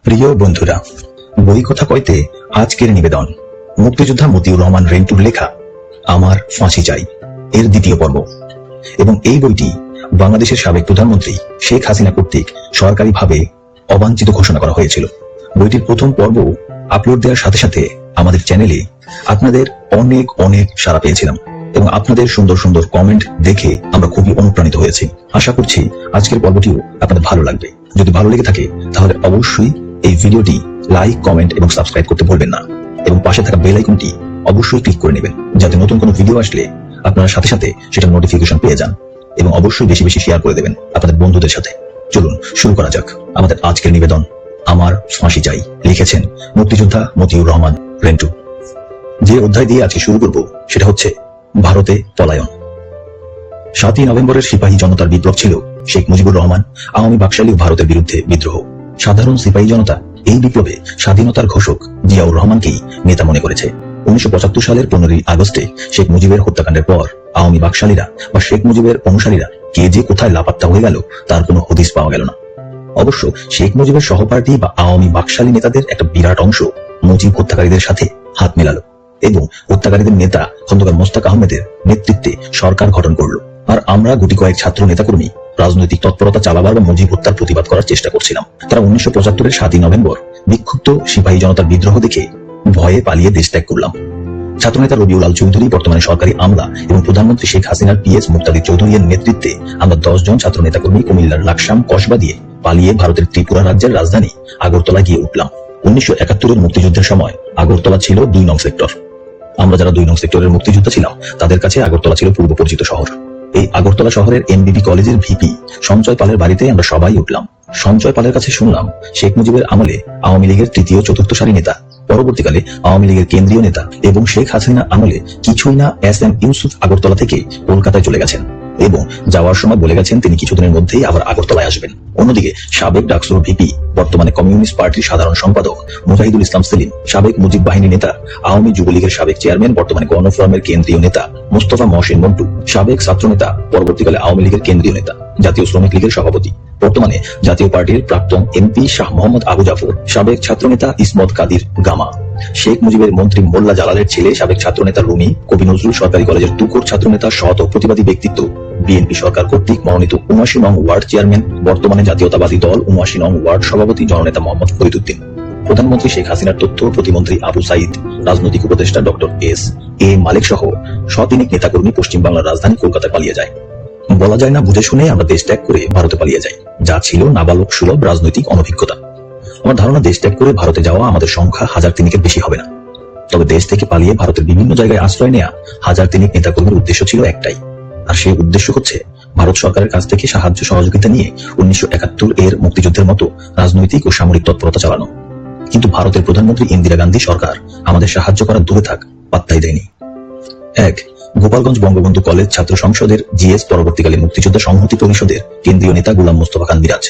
প্রিয় বন্ধুরা, বই কথা কইতে আজকের নিবেদন মুক্তিযোদ্ধা মতিউর রহমান রেন্টুর লেখা আমার ফাঁসি চাই এর দ্বিতীয় পর্ব। এবং এই বইটি বাংলাদেশের সাবেক প্রধানমন্ত্রী শেখ হাসিনা কর্তৃক সরকারিভাবে অবাঞ্ছিত ঘোষণা করা হয়েছিল। বইটির প্রথম পর্ব আপলোড দেওয়ার সাথে সাথে আমাদের চ্যানেলে আপনাদের অনেক অনেক সাড়া পেয়েছিলাম এবং আপনাদের সুন্দর সুন্দর কমেন্ট দেখে আমরা খুবই অনুপ্রাণিত হয়েছি। আশা করছি আজকের পর্বটিও আপনাদের ভালো লাগবে। যদি ভালো লেগে থাকে তাহলে অবশ্যই এই ভিডিওটি লাইক, কমেন্ট এবং সাবস্ক্রাইব করতে ভুলবেন না এবং পাশে থাকা বেল আইকনটি অবশ্যই ক্লিক করে নেবেন, যাতে নতুন কোনো ভিডিও আসলে আপনারা সাথে সাথে সেটা নোটিফিকেশন পেয়ে যান। এবং অবশ্যই বেশি বেশি শেয়ার করে দেবেন আপনাদের বন্ধুদের সাথে। চলুন শুরু করা যাক আমাদের আজকের নিবেদন আমার ফাঁসি চাই। লিখেছেন মুক্তিযোদ্ধা মতিউর রহমান রেন্টু। যে অধ্যায় দিয়ে আজকে শুরু করব সেটা হচ্ছে ভারতে পলায়ন। 7ই নভেম্বরের সিপাহী জনতার বিপ্লব ছিল শেখ মুজিবুর রহমান আওয়ামী বাকশালী ভারতের বিরুদ্ধে বিদ্রোহ। সাধারণ সিপাহী জনতা এই বিপ্লবে স্বাধীনতার ঘোষক জিয়াউর রহমানকেই নেতা মনে করেছে। 1975 সালের 15ই আগস্টে শেখ মুজিবের হত্যাকাণ্ডের পর আওয়ামী বাকশালীরা বা শেখ মুজিবের অনুসারীরা কে যে কোথায় লাপাত্তা হয়ে গেল তার কোনো হদিস পাওয়া গেল না। অবশ্য শেখ মুজিবের সহপাঠী বা আওয়ামী বাকশালী নেতাদের একটা বিরাট অংশ মুজিব হত্যাকারীদের সাথে হাত মেলালো এবং হত্যাকারীদের নেতা খন্দকার মোস্তাক আহমেদের নেতৃত্বে সরকার গঠন করলো। আর আমরা গুটি কয়েক ছাত্র নেতাকর্মী রাজনৈতিক তৎপরতা চালাবার বা মুজিব হত্যার প্রতিবাদ করার চেষ্টা করছিলাম। তারা 1975-এর 7ই নভেম্বর বিক্ষুব্ধ সিপাহী জনতার বিদ্রোহ দেখে ভয়ে পালিয়ে দেশ ত্যাগ করলাম। ছাত্রনেতা রবিউল আল চৌধুরী, বর্তমানে সরকারি আমলা এবং প্রধানমন্ত্রী শেখ হাসিনার পিএস মুক্তাদির চৌধুরীর নেতৃত্বে আমরা 10 জন ছাত্র নেতাকর্মী কুমিল্লার লাকসাম কসবা দিয়ে পালিয়ে ভারতের ত্রিপুরা রাজ্যের রাজধানী আগরতলা গিয়ে উঠলাম। 1971-এর মুক্তিযুদ্ধের সময় আগরতলা ছিল 2 নং সেক্টর। আমরা যারা 2 নং সেক্টরের মুক্তিযোদ্ধা ছিলাম তাদের কাছে আগরতলা ছিল পূর্ব পরিচিত শহর। এই আগরতলা শহরের এমবিবি কলেজের ভিপি সঞ্চয় পালের বাড়িতে আমরা সবাই উঠলাম। সঞ্চয় পালের কাছে শুনলাম শেখ মুজিবের আমলে আওয়ামী লীগের 3য় 4র্থ সারি নেতা, পরবর্তীকালে আওয়ামী লীগের কেন্দ্রীয় নেতা এবং শেখ হাসিনা আমলে কিছুই না এস.এম. ইউসুফ আগরতলা থেকে কলকাতায় চলে গেছেন এবং যাওয়ার সময় বলে গেছেন তিনি কিছুদিনের মধ্যেই আবার আগরতলায় আসবেন। অন্যদিকে সাবেক ডাকসুর ভিপি, বর্তমানে কমিউনিস্ট পার্টির সাধারণ সম্পাদক মুজাহিদুল ইসলাম সেলিম, সাবেক মুজিব বাহিনী নেতা, আওয়ামী যুবলীগের সাবেক চেয়ারম্যান, বর্তমানে গণফোরামের কেন্দ্রীয় নেতা মোস্তফা মহসিন মন্টু, সাবেক ছাত্র নেতা, পরবর্তীকালে আওয়ামী লীগের কেন্দ্রীয় নেতা, জাতীয় শ্রমিক লীগের সভাপতি, বর্তমানে জাতীয় পার্টির প্রাক্তন এমপি শাহ মোহাম্মদ আবু জাফর, সাবেক ছাত্রনেতা ইসমত কাদির গামা, শেখ মুজিবের মন্ত্রী মোল্লা জালালের ছেলে সাবেক ছাত্রনেতা রুমি, কবি নজরুল সরকারি কলেজের তুকর ছাত্রনেতা, সৎ ও প্রতিবাদী ব্যক্তিত্ব, বিএনপি সরকার কর্তৃক মনোনীত 79 নং ওয়ার্ড চেয়ারম্যান, বর্তমানে জাতীয়তাবাদী দল 79 নং ওয়ার্ড সভাপতি জননেতা মোহাম্মদ ফরিদউদ্দিন, প্রধানমন্ত্রী শেখ হাসিনার তথ্য প্রতিমন্ত্রী আবু সাইদ, রাজনৈতিক উপদেষ্টা ডক্টর এস.এ. মালিক সহ শতিনিক নেতাকর্মী পশ্চিম বাংলার রাজধানী কলকাতায় পালিয়ে যায়। বলা যায় না বুঝে শুনে আমরা দেশ ত্যাগ করে ভারতে পালিয়ে যাই, যা ছিল নাবালক সুলভ রাজনৈতিক অনভিজ্ঞতা। আমার ধারণা দেশ ত্যাগ করে ভারতে যাওয়া আমাদের সংখ্যা 1000-3-এর বেশি হবে না। তবে দেশ থেকে পালিয়ে ভারতের বিভিন্ন জায়গায় আশ্রয় নেয়া 1000-3 নেতাকর্মীর উদ্দেশ্য ছিল একটাই, আর সেই উদ্দেশ্য হচ্ছে ভারত সরকারের কাছ থেকে সাহায্য সহযোগিতা নিয়ে 1971-এর মুক্তিযুদ্ধের মতো রাজনৈতিক ও সামরিক তৎপরতা চালানো। কিন্তু ভারতের প্রধানমন্ত্রী ইন্দিরা গান্ধী সরকার আমাদের সাহায্য করার দূরে থাক পাত্তাই দেয়নি। 1. গোপালগঞ্জ বঙ্গবন্ধু কলেজ ছাত্র সংসদের জিএস, পরবর্তীকালে মুক্তিযোদ্ধা সংহতি পরিষদের কেন্দ্রীয় নেতা গোলাম মোস্তফা খান মিরাজ।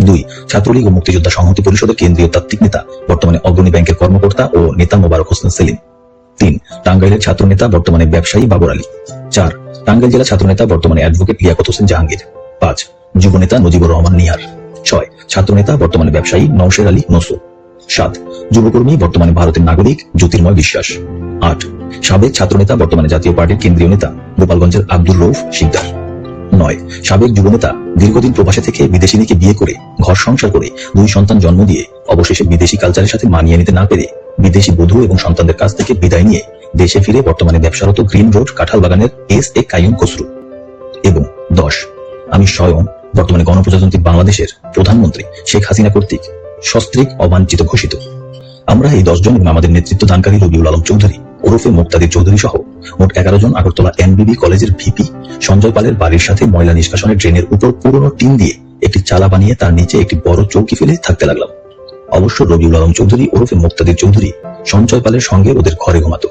2. ছাত্রলীগ ও মুক্তিযোদ্ধা সংহতি পরিষদের কেন্দ্রীয় তাত্ত্বিক নেতা, বর্তমানে অগ্রণী ব্যাংকের কর্মকর্তা ও নেতা মোবারক হোসেন সেলিম। 3. টাঙ্গাইলের ছাত্র নেতা, বর্তমানে ব্যবসায়ী বাবর আলী। 4. টাঙ্গাইল জেলা ছাত্র নেতা, বর্তমানে অ্যাডভোকেট লিয়াকত হোসেন জাহাঙ্গীর। 5. যুব নেতা নজিবুর রহমান নিহার। 6. ছাত্র নেতা, বর্তমানে ব্যবসায়ী নওশের আলী নসু। 7. যুবকর্মী, বর্তমানে ভারতের নাগরিক জ্যোতির্ময় বিশ্বাস। 8. সাবেক ছাত্র নেতা, বর্তমানে জাতীয় পার্টির কেন্দ্রীয় নেতা গোপালগঞ্জের আব্দুর রউফ শিকদার। 9. সাবেক যুব নেতা, দীর্ঘদিন প্রবাসে থেকে বিদেশি মেয়েকে বিয়ে করে ঘর সংসার করে 2 সন্তান জন্ম দিয়ে অবশেষে বিদেশি কালচারের সাথে মানিয়ে নিতে না পেরে বিদেশি বধূ এবং সন্তানদের কাছ থেকে বিদায় নিয়ে দেশে ফিরে বর্তমানে ব্যবসারত গ্রিন রোড কাঁঠাল বাগানের এস.এ. কাইয়ুম খসরু। এবং 10. আমি স্বয়ং, বর্তমানে গণপ্রজাতন্ত্রী বাংলাদেশের প্রধানমন্ত্রী শেখ হাসিনা কর্তৃক সস্ত্রীক অবাঞ্ছিত ঘোষিত। আমরা এই 10 জন এবং আমাদের নেতৃত্ব দানকারী রবিউল আলম চৌধুরী ওরফে মুক্তাদির চৌধুরী সহ মোট 11 জন আগরতলা এমবিবি কলেজের ভিপি সঞ্জয় পালের বাড়ির সাথে ময়লা নিষ্কাশনের ড্রেনের উপর পুরনো টিন দিয়ে একটি চালা বানিয়ে তার নিচে একটি বড় চৌকি ফেলে থাকতে লাগলাম। অবশ্য রবিউল আলম চৌধুরী ওরফে মুক্তাদির চৌধুরী সঞ্জয় পালের সঙ্গে ওদের ঘরে ঘুমাতো,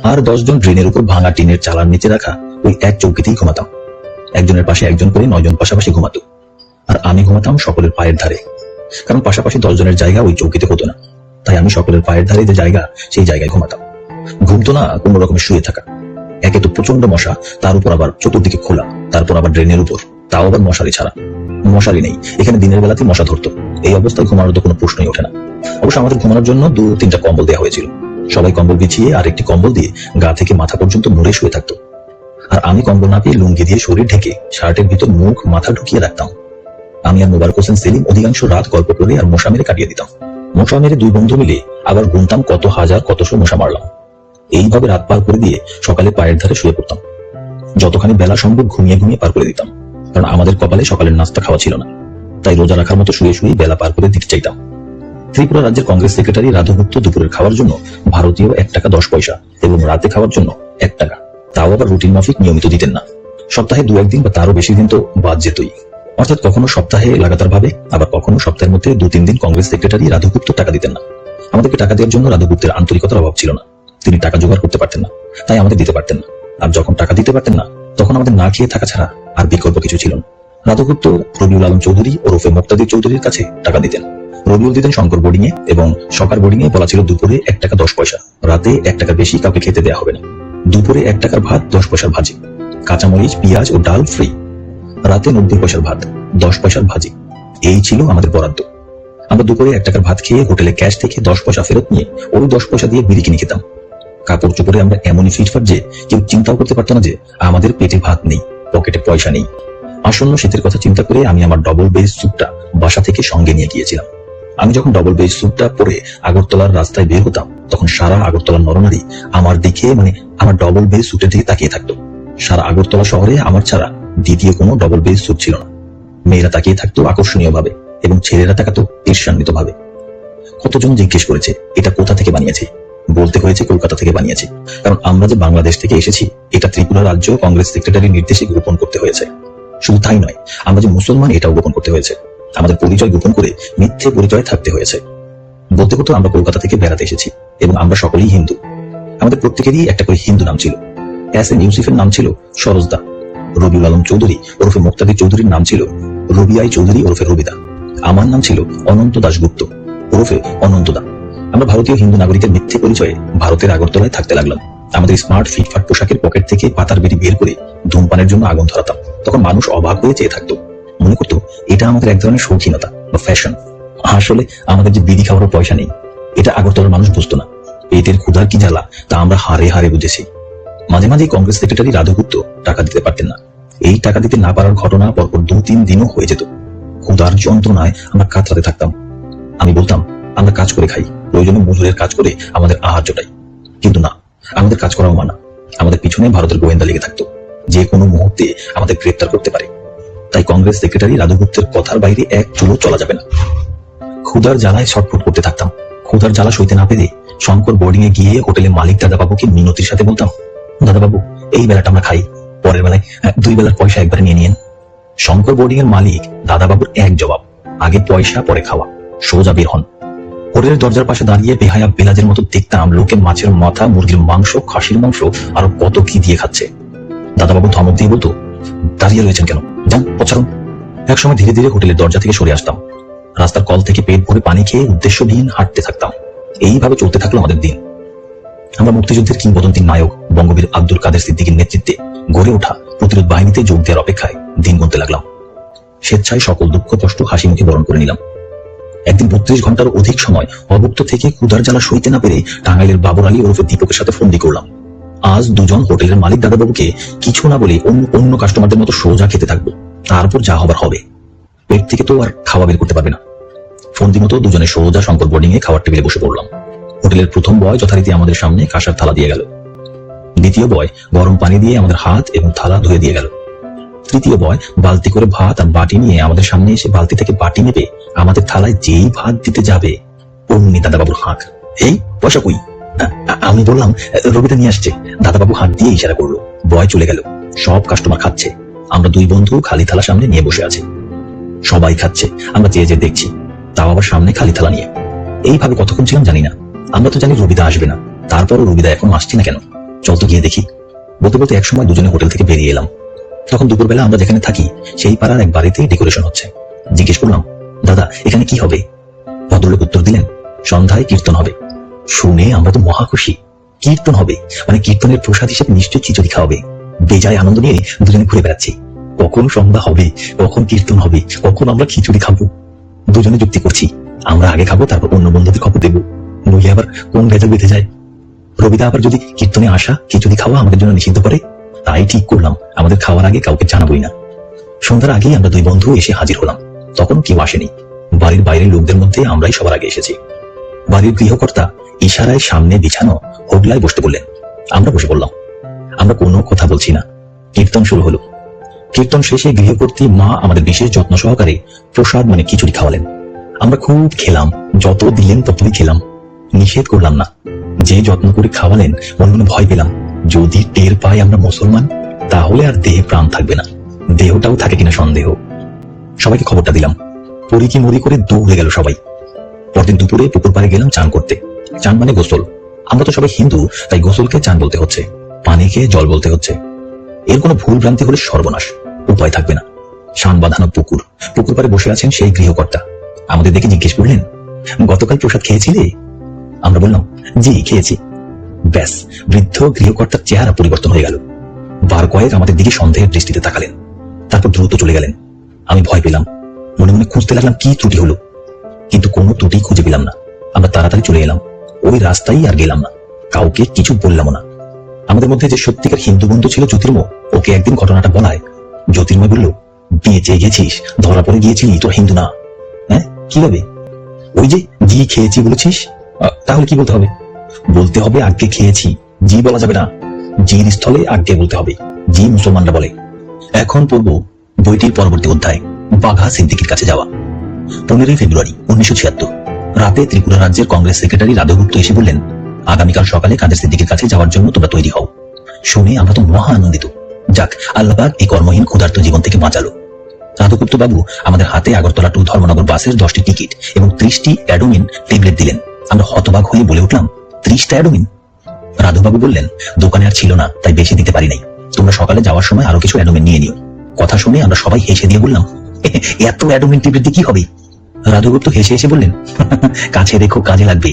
আর 10 জন ড্রেনের উপর ভাঙা টিনের চালার নিচে রাখা ওই এক চৌকিতেই ঘুমাতাম। একজনের পাশে একজন করে 9 জন পাশাপাশি ঘুমাতো, আর আমি ঘুমাতাম সকলের পায়ের ধারে, কারণ পাশাপাশি 10 জনের জায়গা ওই চৌকিতে হতো না, তাই আমি সকলের পায়ের ধারে যে জায়গা সেই জায়গায় ঘুমাতাম। ঘুমতো না কোন রকমের শুয়ে থাকা, একে তো প্রচন্ড মশা, তার উপর আবার চতুর্দিকে খোলা, তারপর আবার ড্রেনের উপর, তাও আবার মশারি ছাড়া। মশারি নেই, এখানে দিনের বেলাতে মশা ধরতো। এই অবস্থায় ঘুমানোর তো কোনো প্রশ্নই ওঠে না। অবশ্য আমাদের ঘুমানোর জন্য 2-3টা কম্বল দেওয়া হয়েছিল। সবাই কম্বল বিছিয়ে আর একটি কম্বল দিয়ে গা থেকে মাথা পর্যন্ত মুড়ে শুয়ে থাকতো। আর আমি কম্বল না পেয়ে লুঙ্গি দিয়ে শরীর ঢেকে শার্টের ভিতর মুখ মাথা ঢুকিয়ে রাখতাম। আমি আর মোবারক হোসেন সেলিম অধিকাংশ রাত গল্প করে আর মশা মেরে কাটিয়ে দিতাম। মশা মেরে দুই বন্ধু মিলে আবার গুনতাম কত হাজার কতশো মশা মারলাম। এইভাবে রাত পার করে দিয়ে সকালে পায়ের ধারে শুয়ে পড়তাম। যতখানি বেলা সম্ভব ঘুমিয়ে ঘুমিয়ে পার করে দিতাম, কারণ আমাদের কপালে সকালের নাস্তা খাওয়া ছিল না। তাই রোজা রাখার মতো শুয়ে শুয়ে বেলা পার করে দিতে চাইতাম। ত্রিপুরা রাজ্যের কংগ্রেস সেক্রেটারি রাধু গুপ্ত দুপুরের খাওয়ার জন্য ভারতীয় 1 টাকা 10 পয়সা এবং রাতে খাওয়ার জন্য 1 টাকা, তাও আবার রুটিন মাফিক নিয়মিত দিতেন না। সপ্তাহে 2-1 দিন বা তারও বেশি দিন তো বাদ যেতই। অর্থাৎ কখনো সপ্তাহে লাগাতার ভাবে, আবার কখনো সপ্তাহের মধ্যে 2-3 দিন কংগ্রেস সেক্রেটারি রাধু গুপ্ত টাকা দিতেন না। আমাদেরকে টাকা দেওয়ার জন্য রাধু গুপ্তের আন্তরিকতার অভাব ছিল না। তিনি টাকা জোগাড় করতে পারতেন না, তাই আমাদের দিতে পারতেন না। আর যখন টাকা দিতে পারতেন না, তখন আমাদের না খেয়ে থাকা ছাড়া আর বিকল্প কিছু ছিল না। রাধু গুপ্ত রবিউল আলম চৌধুরী ওরফে মুক্তাদির চৌধুরীর কাছে টাকা দিতেন। রবিউল দিতেন শঙ্কর বোর্ডিং এ, এবং সকার বোর্ডিং এ বলা ছিল দুপুরে 1 টাকা 10 পয়সা, রাতে 1 টাকার বেশি কাউকে খেতে দেওয়া হবে না। দুপুরে 1 টাকার ভাত, 10 পয়সার ভাজি, কাঁচামরিচ, পেঁয়াজ ও ডাল ফ্রি। রাতে 90 পয়সার ভাত, 10 পয়সার ভাজি। এই ছিল আমাদের বরাদ্দ। আমরা দুপুরে 1 টাকার ভাত খেয়ে হোটেলে ক্যাশ থেকে 10 পয়সা ফেরত নিয়ে ওই 10 পয়সা দিয়ে বিড়ি কিনে খেতাম। কাপড় চোপড়ে আমরা এমনই ফিটফাট যে কেউ চিন্তাও করতে পারতো না যে আমাদের পেটে ভাত নেই, পকেটে পয়সা নেই। আসন্ন শীতের কথা চিন্তা করে আমি আমার ডবল বেজ স্যুটটা বাসা থেকে সঙ্গে নিয়ে গিয়েছিলাম। আমি যখন ডবল বেজ স্যুটটা পরে আগরতলার রাস্তায় বের হতাম, তখন সারা আগরতলার নরনারী আমার দিকে, মানে আমার ডবল বেজ স্যুটের দিকে তাকিয়ে থাকতো। সারা আগরতলা শহরে আমার ছাড়া দ্বিতীয় কোনো ডবল বেজ স্যুট ছিল না। মেয়েরা তাকিয়ে থাকতো আকর্ষণীয় ভাবে এবং ছেলেরা তাকাতো ঈর্ষান্বিত ভাবে। কতজন জিজ্ঞেস করেছে এটা কোথা থেকে বানিয়েছে, বলতে হয়েছে কলকাতা থেকে বানিয়েছে, কারণ আমরা যে বাংলাদেশ থেকে এসেছি এটা ত্রিপুরা রাজ্য কংগ্রেস সেক্রেটারির নির্দেশে গোপন করতে হয়েছে। শুধু তাই নয়, আমরা যে মুসলমান এটাও গোপন করতে হয়েছে। আমাদের পরিচয় গোপন করে মিথ্যে পরিচয় থাকতে হয়েছে। বলতে হতো আমরা কলকাতা থেকে বেড়াতে এসেছি এবং আমরা সকলেই হিন্দু। আমাদের প্রত্যেকেরই একটা করে হিন্দু নাম ছিল। এস এম ইউসুফের নাম ছিল সরোজদা। রবিউল আলম চৌধুরী ওরফে মুক্তাদির চৌধুরীর নাম ছিল রবিআই চৌধুরী ওরফে রবিদা। আমার নাম ছিল অনন্ত দাশগুপ্ত ওরফে অনন্তদা। আমরা ভারতীয় হিন্দু নাগরিকের মিথ্যে পরিচয়ে ভারতের আগরতলায় থাকতে লাগলাম। আমাদের স্মার্ট ফিটফাট পোশাকের পকেট থেকে পাতার বেরি বের করে ধূমপানের জন্য আগুন ধরাতাম। তখন মানুষ অবাক হয়ে চেয়ে থাকতো, মনে করতো এটা আমাদের এক ধরনের শৌখিনতা বা ফ্যাশন। আসলে আমাদের যে বিড়ি খাওয়ারও পয়সা নেই, এটা আগরতলার মানুষ বুঝতো না। পেটের ক্ষুধার কি জ্বালা তা আমরা হারে হারে বুঝেছি। মাঝে মাঝে কংগ্রেস সেক্রেটারি রাধু গুপ্ত টাকা দিতে পারতেন না। এই টাকা দিতে না পারার ঘটনা পরপর 2-3 দিনও হয়ে যেত। ক্ষুধার যন্ত্রণায় আমরা কাতরাতে থাকতাম। আমি বলতাম আমরা কাজ করে খাই, প্রয়োজনে মজুরের কাজ করে আমাদের আহার জোটাই। কিন্তু না, আমাদের কাজ করাও মানা। আমাদের পিছনে ভারতের গোয়েন্দা লেগে থাকতো, যে কোনো মুহূর্তে আমাদের গ্রেপ্তার করতে পারে। তাই কংগ্রেস সেক্রেটারি রাধু গুপ্তের কথার বাইরে এক চুলো চলা যাবে না। ক্ষুধার জ্বালায় ছটফট করতে থাকতাম। ক্ষুধার জ্বালা সইতে না পেরে শঙ্কর বোর্ডিং এ গিয়ে হোটেলে মালিক দাদাবাবুকে মিনতির সাথে বলতাম, দাদাবাবু এই বেলাটা আমরা খাই, পরের বেলায় 2 বেলার পয়সা একবারে নিয়ে নিন। শঙ্কর বোর্ডিং এর মালিক দাদাবাবুর এক জবাব, আগে পয়সা পরে খাওয়া, সোজা বের হন। হোটেলের দরজার পাশে দাঁড়িয়ে বেহায়া বেলাজের মতো দেখতাম লোকে মাছের মাথা, মুরগির মাংস, খাসির মাংস আরো কত কি দিয়ে খাচ্ছে। দাদাবাবু ধমক দিয়ে বলতো, দাঁড়িয়ে রয়েছেন কেন, যান পচারুন। একসময় ধীরে ধীরে হোটেলের দরজা থেকে সরে আসতাম। রাস্তার কল থেকে পেট ভরে পানি খেয়ে উদ্দেশ্যবিহীন হাঁটতে থাকতাম। এইভাবে চলতে থাকলো আমাদের দিন। আমরা মুক্তিযুদ্ধের কিংবদন্তি নায়ক বঙ্গবীর আব্দুল কাদের সিদ্দিকীর নেতৃত্বে গড়ে ওঠা প্রতিরোধ বাহিনীতে যোগ দেওয়ার অপেক্ষায় দিন গুনতে লাগলাম। স্বেচ্ছায় সকল দুঃখ কষ্ট হাসি মুখে বরণ করে নিলাম। একদিন 32 ঘন্টার অধিক সময় অভুক্ত থেকে ক্ষুধার জ্বালা সইতে না পেরে টাঙ্গাইলের বাবর আলী ওরফে দীপকের সাথে ফন্দি করলাম। আজ দুজন হোটেলের মালিক দাদাবাবুকে কিছু না বলে অন্য কাস্টমারদের মতো সোজা খেতে থাকবো, তারপর যা হবার হবে। পেট থেকে তো আর খাওয়া বের করতে পারবে না। ফন্দি মতো দুজনে সোজা শঙ্কর বোর্ডিং এ খাওয়ার টেবিলে বসে পড়লাম। হোটেলের প্রথম বয় যথারীতি আমাদের সামনে কাঁসার থালা দিয়ে গেল। দ্বিতীয় বয় গরম পানি দিয়ে আমাদের হাত এবং থালা ধুয়ে দিয়ে গেল। তৃতীয় বয় বালতি করে ভাত আর বাটি নিয়ে আমাদের সামনে এসে বালতি থেকে বাটি নেবে আমাদের থালায় যেই ভাত দিতে যাবে, অমনি দাদাবাবুর হাঁক, এই পয়সা কই? আমি বললাম রবিদা নিয়ে আসছে। দাদাবাবু হাত দিয়ে ইশারা করলো। বয় চলে গেল। সব কাস্টমার খাচ্ছে। আমরা দুই বন্ধু খালি থালা সামনে নিয়ে বসে আছি। সবাই খাচ্ছে, আমরা চেয়ে চেয়ে দেখছি, তাও আবার সামনে খালি থালা নিয়ে। এইভাবে কতক্ষণ ছিলাম জানি না। আমরা তো জানি রবিদা আসবে না, তারপরও রবিদা এখনো আসছে না কেন? চল তো গিয়ে দেখি। বলতে বলতে একসময় দুজনে হোটেল থেকে বেরিয়ে এলাম। তখন দুপুরবেলা আমরা যেখানে থাকি সেই পাড়ার এক বাড়িতে ডেকোরেশন হচ্ছে। জিজ্ঞেস করলাম, দাদা এখানে কি হবে? ভদ্রলোক উত্তর দিলেন, সন্ধ্যায় কীর্তন হবে। শুনে আমরা তো মহা খুশি। কীর্তন হবে মানে কীর্তনের প্রসাদ হিসেবে নিশ্চয়ই খিচুড়ি খাওয়াবে। বেজায় আনন্দ নিয়ে দুজনে ঘুরে বেড়াচ্ছি। কখন সন্ধ্যা হবে, কখন কীর্তন হবে, কখন আমরা খিচুড়ি খাবো। দুজনে যুক্তি করছি, আমরা আগে খাবো, তারপর অন্য বন্ধুদের খবর দেবো, নইলে আবার কোন ভেজাল বেঁধে যায়। রবিদা আবার যদি কীর্তনে আসা খিচুড়ি খাওয়া আমাদের জন্য নিষিদ্ধ করে, তাই ঠিক করলাম আমাদের খাওয়ার আগে কাউকে জানাবই না। সন্ধ্যার আগেই আমরা দুই বন্ধু এসে হাজির হলাম। তখন কেউ আসেনি। বাড়ির বাইরের লোকদের মধ্যে আমরাই সবার আগে এসেছি। বাড়ির গৃহকর্তা ইশারায় সামনে বিছানো হোগলায় বসতে বললেন। আমরা বসে পড়লাম। আমরা কোনো কথা বলছি না। কীর্তন শুরু হলো। কীর্তন শেষে গৃহকর্ত্রী মা আমাদের বিশেষ যত্ন সহকারে প্রসাদ মানে খিচুড়ি খাওয়ালেন। আমরা খুব খেলাম, যত দিলেন ততই খেলাম। নিষেধ করলাম না। যে যত্ন করে খাওয়ালেন মনে মনে ভয় পেলাম, যদি টের পাই আমরা মুসলমান, তাহলে আর দেহে প্রাণ থাকবে না, দেহটাও থাকে কিনা সন্দেহ। সবাইকে খবরটা দিলাম। পরিকি মরি করে দৌড়ে গেল সবাই। পরদিন দুপুরে পুকুর পাড়ে গেলাম চান করতে। চান মানে গোসল। আমরা তো সবাই হিন্দু, তাই গোসলকে চান বলতে হচ্ছে, পানিকে জল বলতে হচ্ছে। এর কোনো ভুল ভ্রান্তি হলে সর্বনাশ, উপায় থাকবে না। শান বাঁধানো পুকুর, পুকুর পাড়ে বসে আছেন সেই গৃহকর্তা। আমাদের দেখে জিজ্ঞেস করলেন, গতকাল প্রসাদ খেয়েছিলে? আমরা বললাম, জি খেয়েছি। ব্যাস, বৃদ্ধ গৃহকর্তার চেহারা পরিবর্তন হয়ে গেল। বার কয়েক আমাদের দিকে সন্দেহের দৃষ্টিতে তাকালেন, তারপর দ্রুত চলে গেলেন। আমি ভয় পেলাম, মনে মনে খুঁজতে লাগলাম কি ত্রুটি হলো, কিন্তু কোনো ত্রুটি খুঁজে পেলাম না। আমরা তাড়াতাড়ি চলে এলাম। ওই রাস্তায় আর গেলাম না, কাউকে কিছু বললাম না। আমাদের মধ্যে যে সত্যিকার হিন্দু বন্ধু ছিল জ্যোতির্ময়, ওকে একদিন ঘটনাটা বলায় জ্যোতির্ময় বলল, বিয়ে চেয়ে গেছিস, ধরা পড়ে গিয়েছিলি, তোর হিন্দু না। হ্যাঁ, কিভাবে? ওই যে জি খেয়েছি বলেছিস। তাহলে কি বলতে হবে? বলতে হবে আজ্ঞে খেয়েছি, জি বলা যাবে না। জির স্থলে আজ্ঞে বলতে হবে, জি মুসলমানরা বলে। এখন পড়ব বইটির পরবর্তী অধ্যায়, বাঘা সিদ্দিকীর কাছে যাওয়া। 15 ফেব্রুয়ারি 1976 রাতে ত্রিপুরা রাজ্যের কংগ্রেস সেক্রেটারি রাধগুপ্ত এসে বললেন, আগামীকাল সকালে কাদের সিদ্দিকীর কাছে যাওয়ার জন্য তোমরা তৈরি হও। শুনে আমরা তো মহা আনন্দিত। যাক, আল্লাহ পাক এই কর্মহীন ক্ষুধার্ত জীবন থেকে বাঁচালো। রাধগুপ্ত বাবু আমাদের হাতে আগরতলা টু ধর্মনগর বাসের 10টি টিকিট এবং 30টি অ্যাডোমিন ট্যাবলেট দিলেন। আমরা হতবাক হয়ে বলে উঠলাম, 30টা অ্যাডোমিন? রাধুবাবু বললেন, দোকানে আর ছিল না, তাই বেশি দিতে পারি নাই। তোমরা সকালে যাওয়ার সময় আরো কিছু অ্যাডোমিন নিয়ে নিও। কথা শুনে আমরা সবাই হেসে দিয়ে বললাম, এত অ্যাডোমিন ট্যাবলেট দিয়ে কি হবে? রাধুগুপ্ত হেসে হেসে বললেন, কাছে দেখো, কাজে লাগবে।